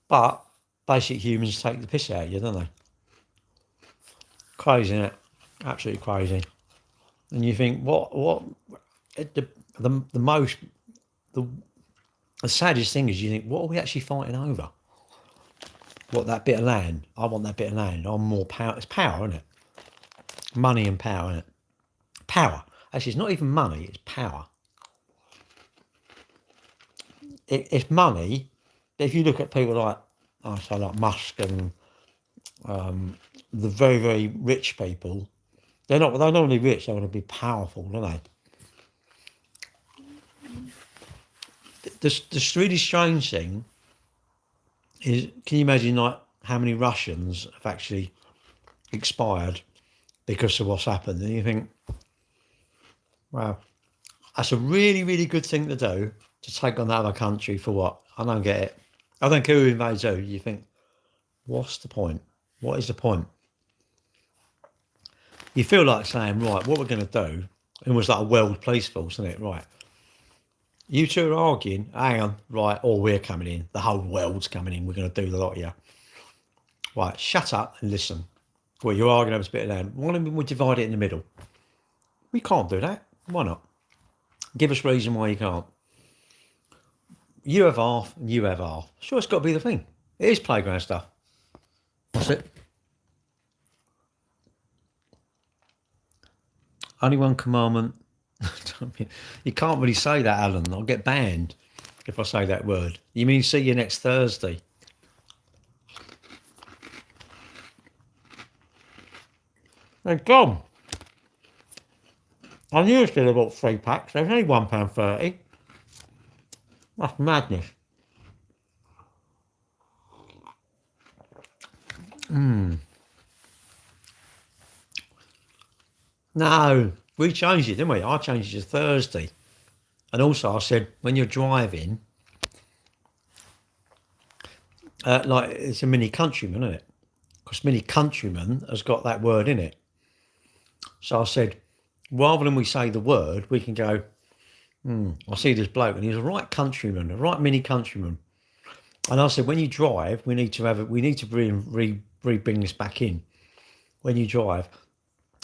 But basic humans take the piss out of you, don't they? Crazy, isn't it? Absolutely crazy. And you think, the saddest thing is you think, what are we actually fighting over? What, that bit of land? I want that bit of land. I'm more power. It's power, isn't it? Money and power, isn't it? Power. Actually, it's not even money, it's power. It's money. If you look at people like, like Musk and the very, very rich people, they're not only rich, they want to be powerful, don't they? The really strange thing is, can you imagine like how many Russians have actually expired because of what's happened? And you think, wow, that's a really, really good thing to do, to take on another country for what? I don't get it. I don't care who invades who. You think, what's the point? What is the point? You feel like saying, right, what we're going to do, it was like a world police force, isn't it? Right. You two are arguing, hang on, right, or we're coming in, the whole world's coming in, we're going to do the lot of you. Right, shut up and listen. Well, you're arguing over a bit of land. Why don't we divide it in the middle? We can't do that. Why not? Give us a reason why you can't. You have half and you have half. Sure, it's got to be the thing. It is playground stuff. That's it. Only one commandment. You can't really say that, Alan. I'll get banned if I say that word. You mean see you next Thursday? They're gone. I knew I still bought 3 packs. They're only £1.30. That's madness. No, we changed it, didn't we? I changed it to Thursday. And also I said, when you're driving, like it's a Mini Countryman, isn't it? Because Mini Countryman has got that word in it. So I said, rather than we say the word, we can go, I see this bloke and he's a right countryman, a right Mini Countryman. And I said, when you drive, we need to bring this back in. When you drive,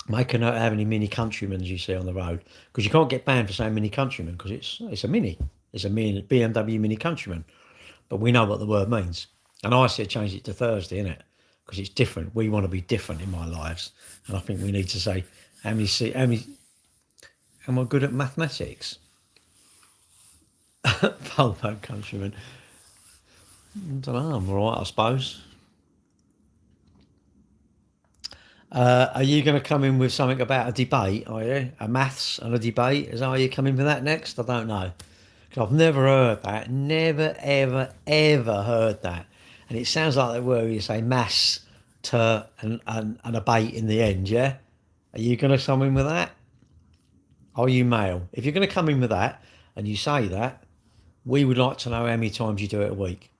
make a note of how many Mini Countrymans you see on the road, because you can't get banned for saying Mini Countryman, because it's a Mini. It's a BMW Mini Countryman. But we know what the word means. And I said change it to Thursday, innit? Because it's different. We want to be different in my lives. And I think we need to say, am I good at mathematics? Volvo Countryman. I don't know, I'm all right, I suppose. Are you going to come in with something about a debate, are you? A maths and a debate? Are you coming for that next? I don't know. Because I've never heard that. Never, ever, ever heard that. And it sounds like the word you say maths to and a bait in the end, yeah? Are you going to come in with that? Are you male? If you're going to come in with that and you say that, we would like to know how many times you do it a week.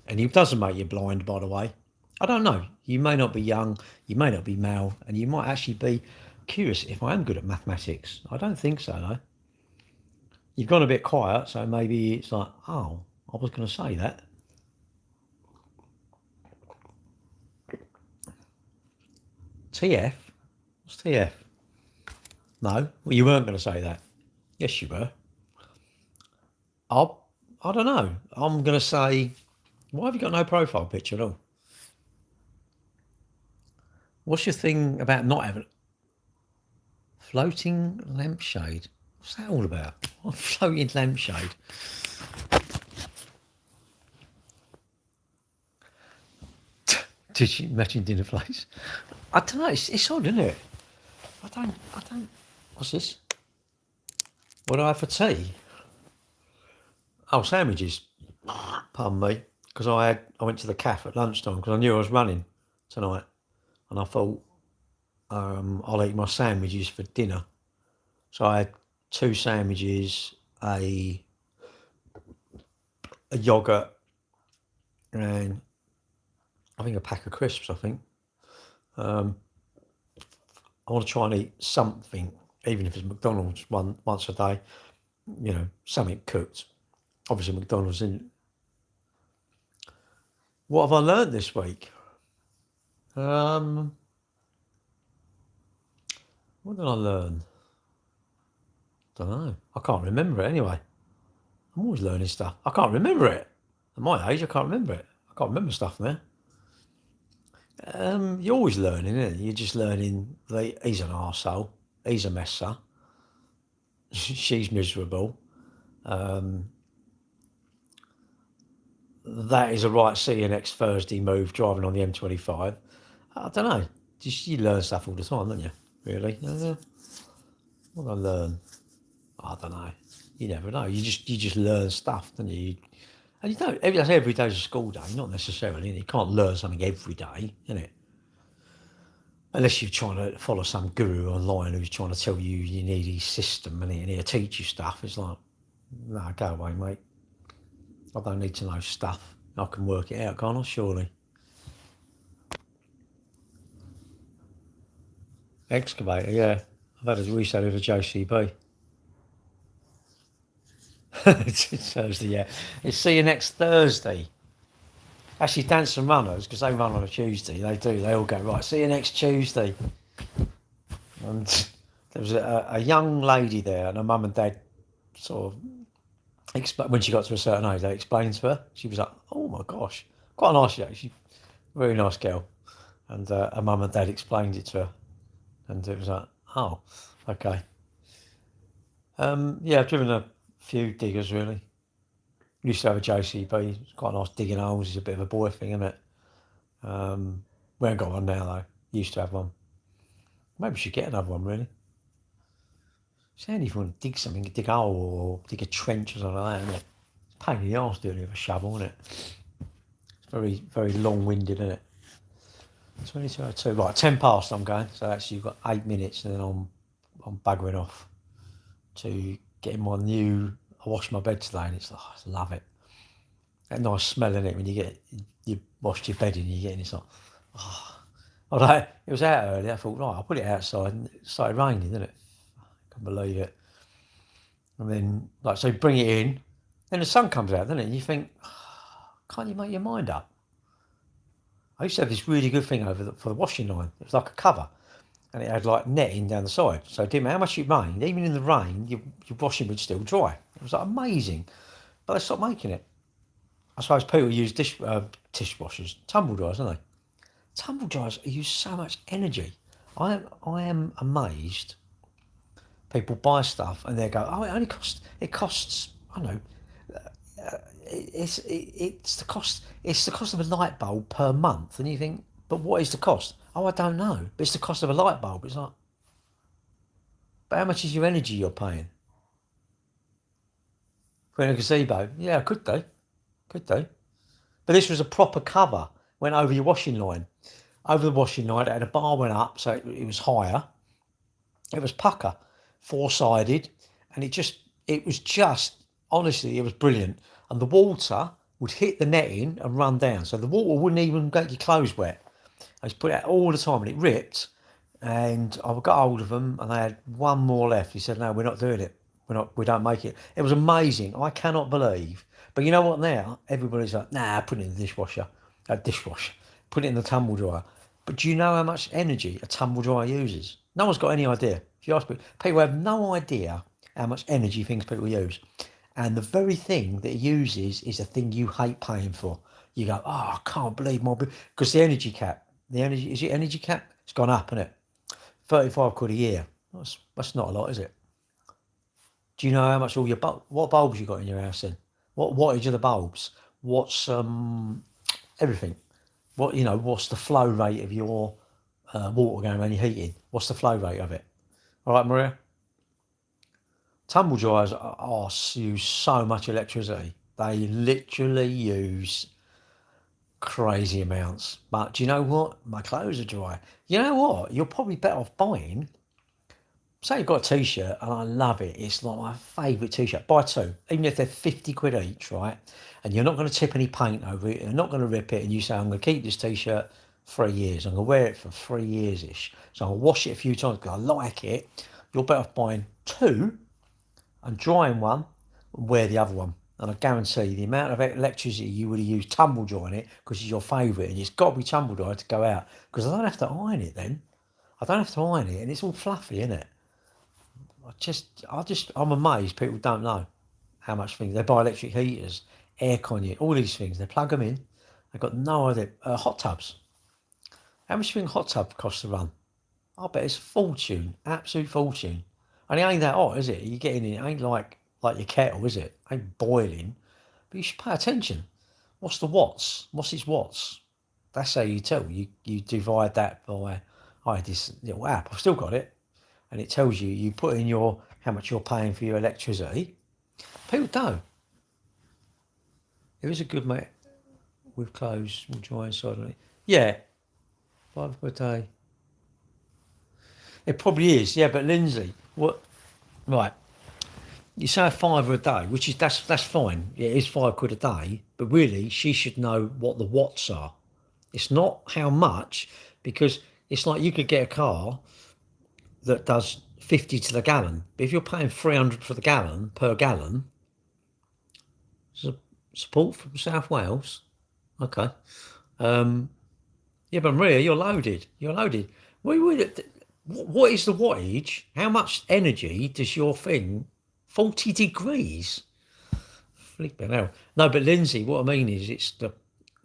And it doesn't make you blind, by the way. I don't know. You may not be young, you may not be male, and you might actually be curious if I am good at mathematics. I don't think so, though. You've gone a bit quiet, so maybe it's like, oh, I was going to say that. TF? What's TF? No, well, you weren't going to say that. Yes, you were. I don't know. I'm going to say, why have you got no profile picture at all? What's your thing about not having floating lampshade? What's that all about? A floating lampshade. Did you imagine dinner place? I don't know. It's odd, isn't it? I don't. What's this? What do I have for tea? Oh, sandwiches. Pardon me, because I went to the cafe at lunchtime because I knew I was running tonight, and I thought I'll eat my sandwiches for dinner. So I had 2 sandwiches, a yogurt, and I think a pack of crisps. I think I want to try and eat something, even if it's McDonald's once a day. You know, something cooked. Obviously, McDonald's in. What have I learned this week? What did I learn? Don't know. I can't remember it anyway. I'm always learning stuff. I can't remember it. At my age, I can't remember it. I can't remember stuff now. You're always learning, isn't it? You're just learning that he's an arsehole. He's a messer. She's miserable. That is a right see you next Thursday move driving on the M25. I don't know. Just you learn stuff all the time, don't you? Really? What did I learn? I don't know. You never know. You just learn stuff, don't you? And you don't. Every day's a school day, not necessarily. You can't learn something every day, innit? Unless you're trying to follow some guru online who's trying to tell you you need his system and he'll teach you stuff. It's like, no, go away, mate. I don't need to know stuff. I can work it out, can't I? Surely. Excavator, yeah. I've had a resale of a JCB. It's Thursday, yeah. It's see you next Thursday. Actually, Dance and Runners, because they run on a Tuesday, they all go, right, see you next Tuesday. And there was a young lady there, and her mum and dad sort of, when she got to a certain age, they explained to her. She was like, oh my gosh. Quite a nice lady, actually. Very nice girl. And her mum and dad explained it to her. And it was like, oh, okay. Yeah, I've driven a few diggers, really. Used to have a JCB. It's quite nice digging holes. It's a bit of a boy thing, isn't it? We haven't got one now, though. Used to have one. Maybe we should get another one, really. It's handy if you want to dig something, dig a hole or dig a trench or something like that, isn't it? It's a pain in the arse doing it with a shovel, isn't it? It's very, very long-winded, isn't it? 22:02. Right, 10 past I'm going. So actually you've got 8 minutes and then I'm buggering off to getting my new... I washed my bed today and it's like, I love it. That nice smell in it when you washed your bed and you get in, it's like, oh. Although it was out early, I thought, right, I'll put it outside and it started raining, didn't it? I can't believe it. And then, like, so you bring it in, then the sun comes out, doesn't it? And you think, oh, can't you make your mind up? I used to have this really good thing for the washing line. It was like a cover, and it had like netting down the side. So it didn't matter how much it rained, even in the rain, your washing would still dry. It was like amazing. But they stopped making it. I suppose people use dishwashers, tumble dryers, don't they? Tumble dryers use so much energy. I am amazed. People buy stuff and they go, oh, it costs, I don't know, it's the cost of a light bulb per month. And you think, but what is the cost? Oh, I don't know, but it's the cost of a light bulb. It's like, but how much is your energy you're paying? For a gazebo? Yeah, could they? But this was a proper cover, went over your washing line. Over the washing line, it had a bar went up, so it was higher. It was pucker, 4-sided, and it was just, honestly, it was brilliant. And the water would hit the netting and run down. So the water wouldn't even get your clothes wet. I just put it out all the time and it ripped. And I got hold of them and they had one more left. He said, no, we're not doing it. We don't make it. It was amazing. I cannot believe. But you know what now? Everybody's like, nah, put it in the dishwasher. Put it in the tumble dryer. But do you know how much energy a tumble dryer uses? No one's got any idea. If you ask people have no idea how much energy people use. And the very thing that it uses is a thing you hate paying for. You go, oh, I can't believe my... Because the energy cap, is it energy cap? It's gone up, isn't it? 35 quid a year. That's not a lot, is it? Do you know how much all your... What bulbs you got in your house then? What wattage are the bulbs? What's everything? What's the flow rate of your water going around your heating? What's the flow rate of it? All right, Maria? Tumble dryers use so much electricity. They literally use crazy amounts. But do you know what? My clothes are dry. You know what? You're probably better off buying. Say you've got a t-shirt and I love it. It's like my favourite t-shirt. Buy two, even if they're 50 quid each, right? And you're not going to tip any paint over it. You're not going to rip it. And you say, I'm going to keep this t-shirt 3 years. I'm going to wear it for 3 years-ish. So I'll wash it a few times because I like it. You're better off buying two and drying one and wear the other one. And I guarantee the amount of electricity you would have used tumble drying it because it's your favourite and it's got to be tumble dried to go out because I don't have to iron it then. I don't have to iron it and it's all fluffy, isn't it? I'm amazed people don't know how much things. They buy electric heaters, aircon unit, all these things. They plug them in. They've got no idea. Hot tubs. How much do you think a hot tub costs to run? I bet it's a fortune, absolute fortune. And it ain't that hot, is it? You get in it ain't like your kettle, is it? It ain't boiling. But you should pay attention. What's the watts? What's its watts? That's how you tell. You divide that by... I had this little app. I've still got it. And it tells you put in how much you're paying for your electricity. People don't. It was a good mate with clothes will dry inside. Yeah, £5 per day. It probably is, yeah. But Lindsay, what? Right, you say £5 a day, which is that's fine. Yeah, it is £5 a day, but really she should know what the watts are. It's not how much, because it's like you could get a car that does 50 to the gallon, but if you're paying 300 for the gallon per gallon, support from South Wales, okay. Yeah, but Maria, you're loaded. What is the wattage? How much energy does your thing? 40 degrees. Flipping hell. No, but Lindsay, what I mean is it's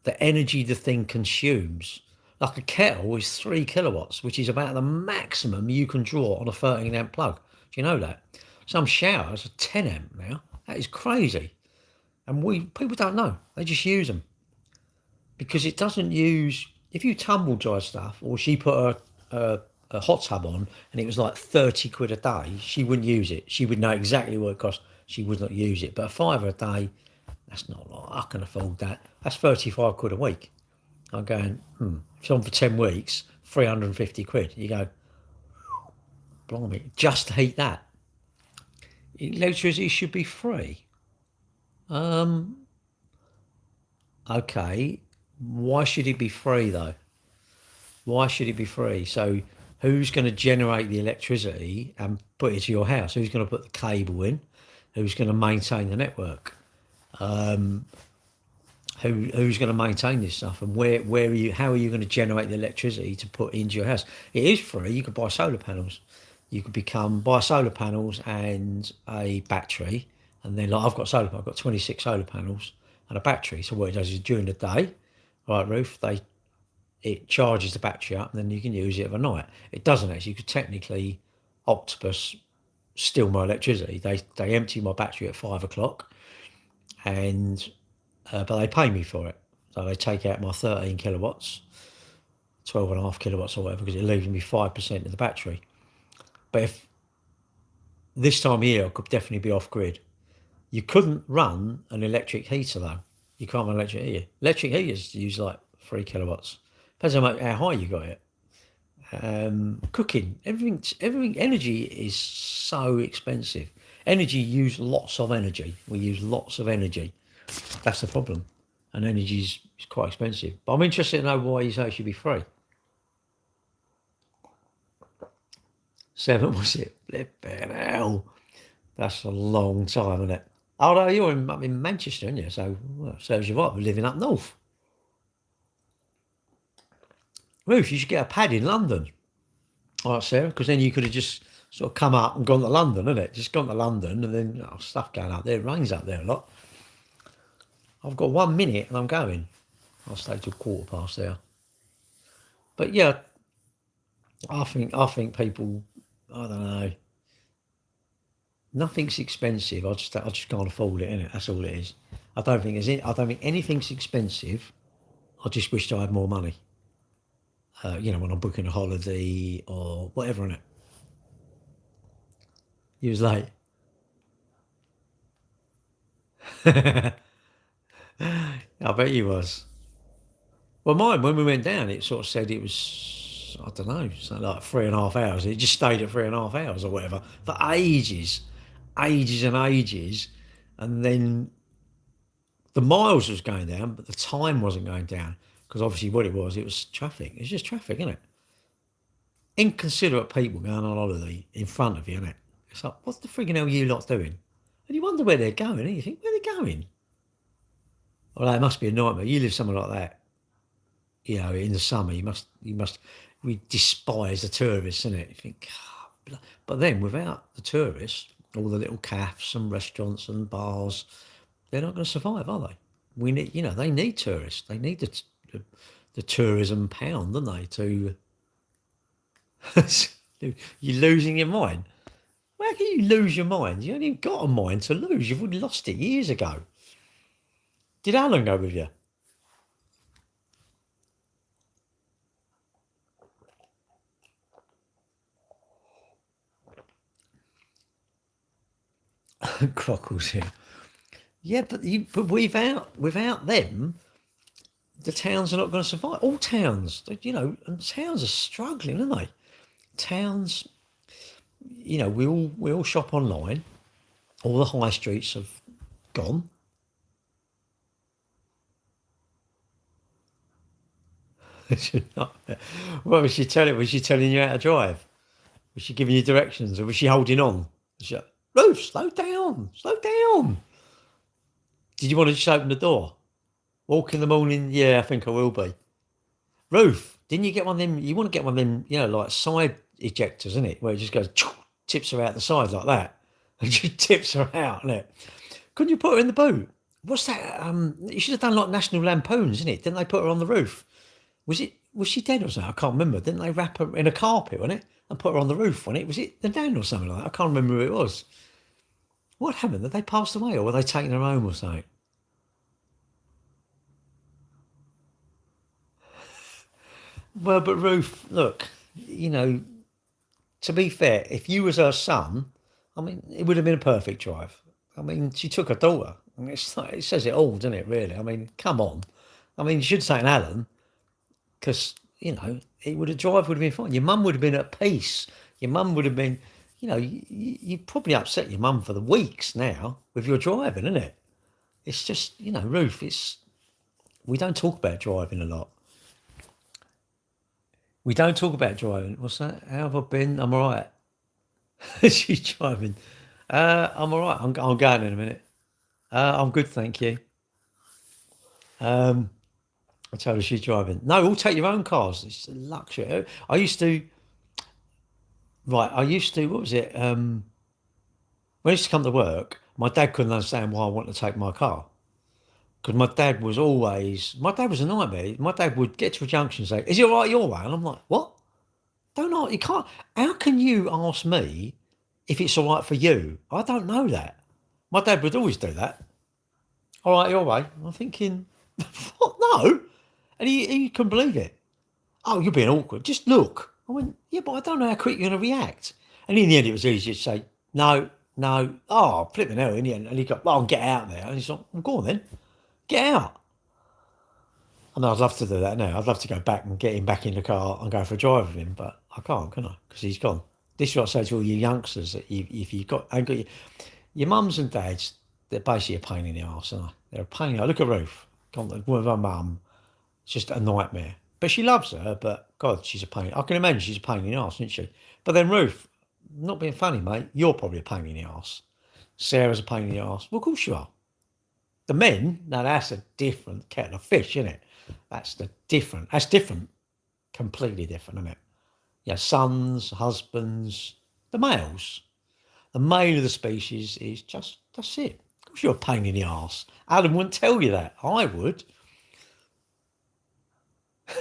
the energy the thing consumes. Like a kettle is 3 kilowatts, which is about the maximum you can draw on a 13 amp plug. Do you know that? Some showers are 10 amp now. That is crazy. And people don't know. They just use them. Because it doesn't use... If you tumble dry stuff, or she put her a hot tub on and it was like 30 quid a day, she wouldn't use it. She would know exactly what it cost. She would not use it. But a fiver a day, that's not a lot. I can afford that. That's 35 quid a week. I'm going, it's on for 10 weeks, 350 quid. You go, blimey, just to heat that. Electricity should be free. Okay, why should it be free though? Why should it be free? So who's going to generate the electricity and put it to your house? Who's going to put the cable in? Who's going to maintain the network? Who's going to maintain this stuff? And where are you? How are you going to generate the electricity to put into your house? It is free. You could buy solar panels. You could buy solar panels and a battery, and then like I've got solar. I've got 26 solar panels and a battery. So what it does is during the day, right, Ruth, it charges the battery up, and then you can use it overnight. It doesn't actually. You could technically, Octopus steal my electricity. They empty my battery at 5 o'clock, and but they pay me for it. So they take out my 13 kilowatts, 12.5 kilowatts or whatever, because it leaves me 5% of the battery. But if this time of year, I could definitely be off grid. You couldn't run an electric heater though. You can't run an electric heater. Electric heaters use like 3 kilowatts. Depends how high you got it. Cooking, everything. Energy is so expensive. Energy use lots of energy. We use lots of energy. That's the problem. And energy is quite expensive. But I'm interested to know why you say it should be free. 7 was it? Flipping hell. That's a long time, isn't it? Although you're in Manchester, aren't you? So serves you right. We're living up north. Ruth, you should get a pad in London. All right, Sarah, because then you could have just sort of come up and gone to London, isn't it? Just gone to London and then stuff going up there. It rains up there a lot. I've got 1 minute and I'm going. I'll stay till 1:15 there. But yeah, I think people, I don't know. Nothing's expensive. I just can't afford it, innit? That's all it is. I don't think anything's expensive. I just wish I had more money. When I'm booking a holiday or whatever, innit? He was like, I bet he was. Well, mine, when we went down, it sort of said it was, I don't know, something like 3.5 hours. It just stayed at 3.5 hours or whatever for ages and ages. And then the miles was going down, but the time wasn't going down because obviously what it was traffic. It's just traffic, isn't it? Inconsiderate people going on holiday in front of you, isn't it? It's like, what the friggin' hell are you lot doing? And you wonder where they're going, and you think, where are they going? Well, it must be a nightmare. You live somewhere like that, in the summer, we despise the tourists, innit? You think, but then without the tourists, all the little cafes and restaurants and bars, they're not going to survive, are they? We need, they need tourists. They need the tourism pound, don't they? You're losing your mind. How can you lose your mind? You haven't even got a mind to lose. You've already lost it years ago. Did Alan go with you? Crockles here. Yeah, but without them, the towns are not going to survive. All towns, and towns are struggling, aren't they? Towns, we all shop online. All the high streets have gone. What was she telling? Was she telling you how to drive? Was she giving you directions, or was she holding on? Ruth, slow down, slow down. Did you want to just open the door? Walk in the morning? Yeah, I think I will be. Ruth, didn't you get one of them? You want to get one of them, like side ejectors, isn't it? Where it just goes, tips her out the side like that. And just tips her out, isn't it? Couldn't you put her in the boot? What's that? You should have done like National Lampoons, isn't it? Didn't they put her on the roof? Was she dead or something? I can't remember. Didn't they wrap her in a carpet, wasn't it? And put her on the roof, wasn't it? Was it the Nan or something like that? I can't remember who it was. What happened? Did they pass away or were they taking her home or something? Well, but Ruth, look, to be fair, if you was her son, I mean, it would have been a perfect drive. I mean, she took her daughter. I mean, it's like, it says it all, doesn't it, really? I mean, come on. I mean, you should say an Alan, because, you know, it would have drive would have been fine. Your mum would have been at peace. Your mum would have been, you know, you probably upset your mum for the weeks now with your driving, isn't it? It's just, you know, Ruth, we don't talk about driving a lot. We don't talk about driving. What's that? How have I been? I'm all right. She's driving. I'm all right. I'm going in a minute. I'm good, thank you. I told her she's driving. No, all take your own cars. It's a luxury. I used to, what was it? When I used to come to work, my dad couldn't understand why I wanted to take my car. Because my dad was a nightmare. My dad would get to a junction and say, "Is it all right your way?" And I'm like, "What? Don't know. You can't. How can you ask me if it's all right for you? I don't know that." My dad would always do that. All right, your way. I'm thinking, what? No. And he couldn't believe it. Oh, you're being awkward. Just look. I went, yeah, but I don't know how quick you're going to react. And in the end, it was easy to say, no, no. Oh, flipping hell in the end. And he got, well, get out there. And he's like, well, go on then. Get out. I mean, I'd love to do that now. I'd love to go back and get him back in the car and go for a drive with him, but I can't, can I? Because he's gone. This is what I say to all you youngsters, that if you've got, ain't got your mums and dads, they're basically a pain in the arse, aren't they? They're a pain in the arse. Look at Ruth. With her mum, it's just a nightmare. But she loves her, but God, she's a pain. I can imagine she's a pain in the arse, isn't she? But then Ruth, not being funny, mate, you're probably a pain in the arse. Sarah's a pain in the arse. Well, of course you are. The men, now that's a different kettle of fish, isn't it? That's different. Completely different, isn't it? Yeah, sons, husbands, the males. The male of the species is just, that's it. Of course you're a pain in the arse. Adam wouldn't tell you that. I would.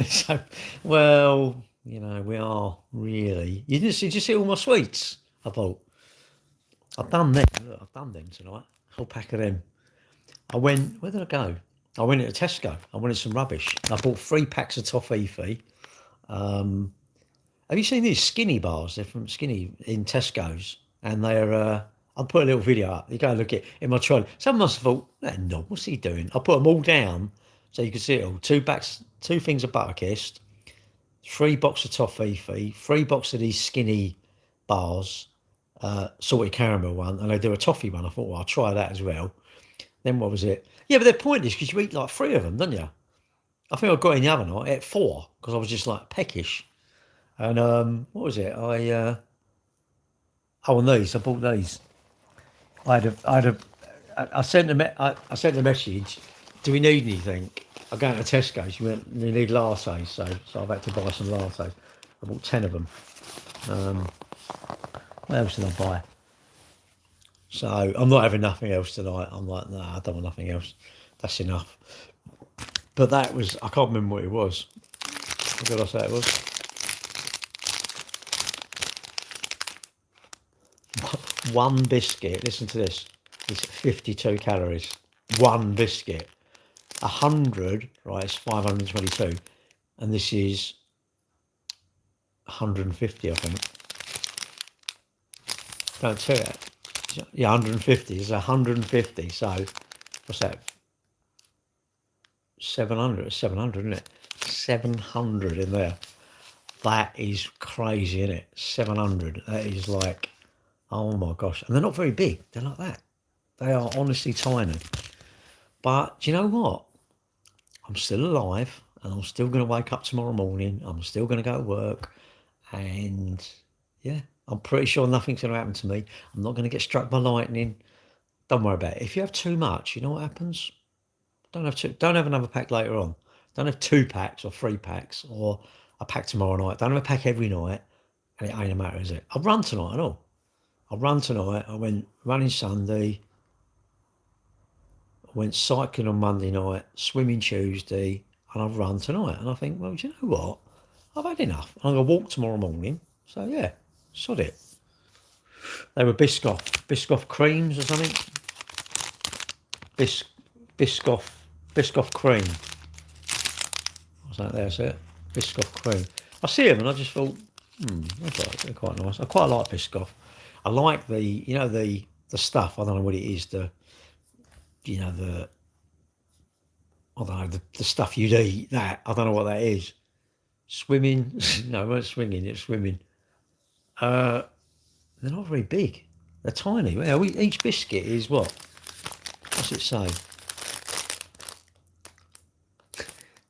So, well, you know, we are really. Did you see all my sweets I bought? I've done them. Look, I've done them tonight. A whole pack of them. Where did I go? I went into Tesco. I wanted some rubbish. I bought 3 packs of toffee. Have you seen these skinny bars? They're from Skinny in Tesco's, and they're. I'll put a little video up. You go look at my trolley. Someone must have thought, no, what's he doing? I put them all down so you can see it all. 2 things of Butterkist, 3 boxes of toffee, 3 boxes of these skinny bars, salted caramel one, and they do a toffee one. I thought, well, I'll try that as well. Then what was it? Yeah, but they're pointless because you eat like 3 of them, don't you? I think I got in the other night at 4 because I was just like peckish. And what was it? I bought these. I sent a message. Do we need anything? I go into Tesco. She went, we need lattes, so I've had to buy some lattes. I bought 10 of them. What else did I buy? So I'm not having nothing else tonight. I'm like, no, I don't want nothing else. That's enough. But that was, I can't remember what it was. What did I say it was? One biscuit, listen to this, it's 52 calories. One biscuit. 100, right, it's 522. And this is 150, I think. Don't tell you that. Yeah, 150. It's 150. So, what's that? 700. It's 700, isn't it? 700 in there. That is crazy, isn't it? 700. That is like, oh my gosh. And they're not very big. They're like that. They are honestly tiny. But do you know what? I'm still alive, and I'm still going to wake up tomorrow morning. I'm still going to go to work. And yeah, I'm pretty sure nothing's going to happen to me. I'm not going to get struck by lightning. Don't worry about it. If you have too much, you know what happens? Don't have another pack later on. Don't have 2 packs or 3 packs or a pack tomorrow night. Don't have a pack every night, and it ain't a matter, is it? I'll run tonight and all. I went running Sunday. I went cycling on Monday night, swimming Tuesday, and I've run tonight. And I think, well, do you know what? I've had enough. I'm going to walk tomorrow morning. So, yeah, sod it. They were Biscoff creams or something. Biscoff cream. What's that there, sir? Biscoff cream. I see them and I just thought, They're quite nice. I quite like Biscoff. I like the stuff. I don't know what it is. The I don't know the stuff you'd eat. That I don't know what that is. Swimming? No, it weren't swinging. It's swimming. They're not very big. They're tiny. Well, each biscuit is what? What's it say?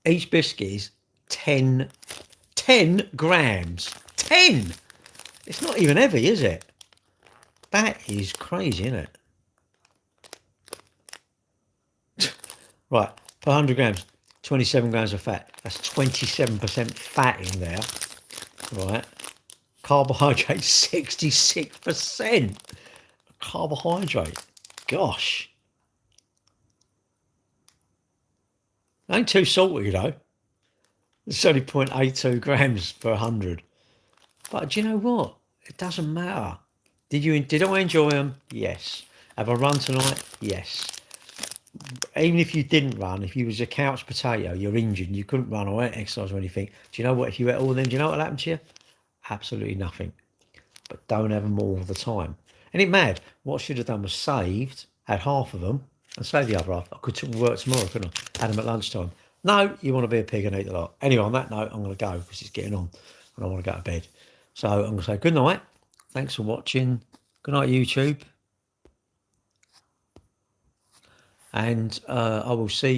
Each biscuit is 10 grams. 10! It's not even heavy, is it? That is crazy, isn't it? Right, per 100 grams, 27 grams of fat. That's 27% fat in there. Right. Carbohydrate, 66%. Carbohydrate. Gosh. Ain't too salty, though. It's only 0.82 grams per 100. But do you know what? It doesn't matter. Did I enjoy them? Yes. Have I run tonight? Yes. Even if you didn't run, if you was a couch potato, you're injured, you couldn't run or exercise or anything. Do you know what? If you ate all of them, do you know what happened to you? Absolutely nothing. But don't have them all the time. Ain't it mad? What I should have done was had half of them, and saved the other half. I could work tomorrow, couldn't I? Had them at lunchtime. No, you want to be a pig and eat a lot. Anyway, on that note, I'm going to go because it's getting on and I want to go to bed. So I'm going to say good night. Thanks for watching. Good night, YouTube. And I will see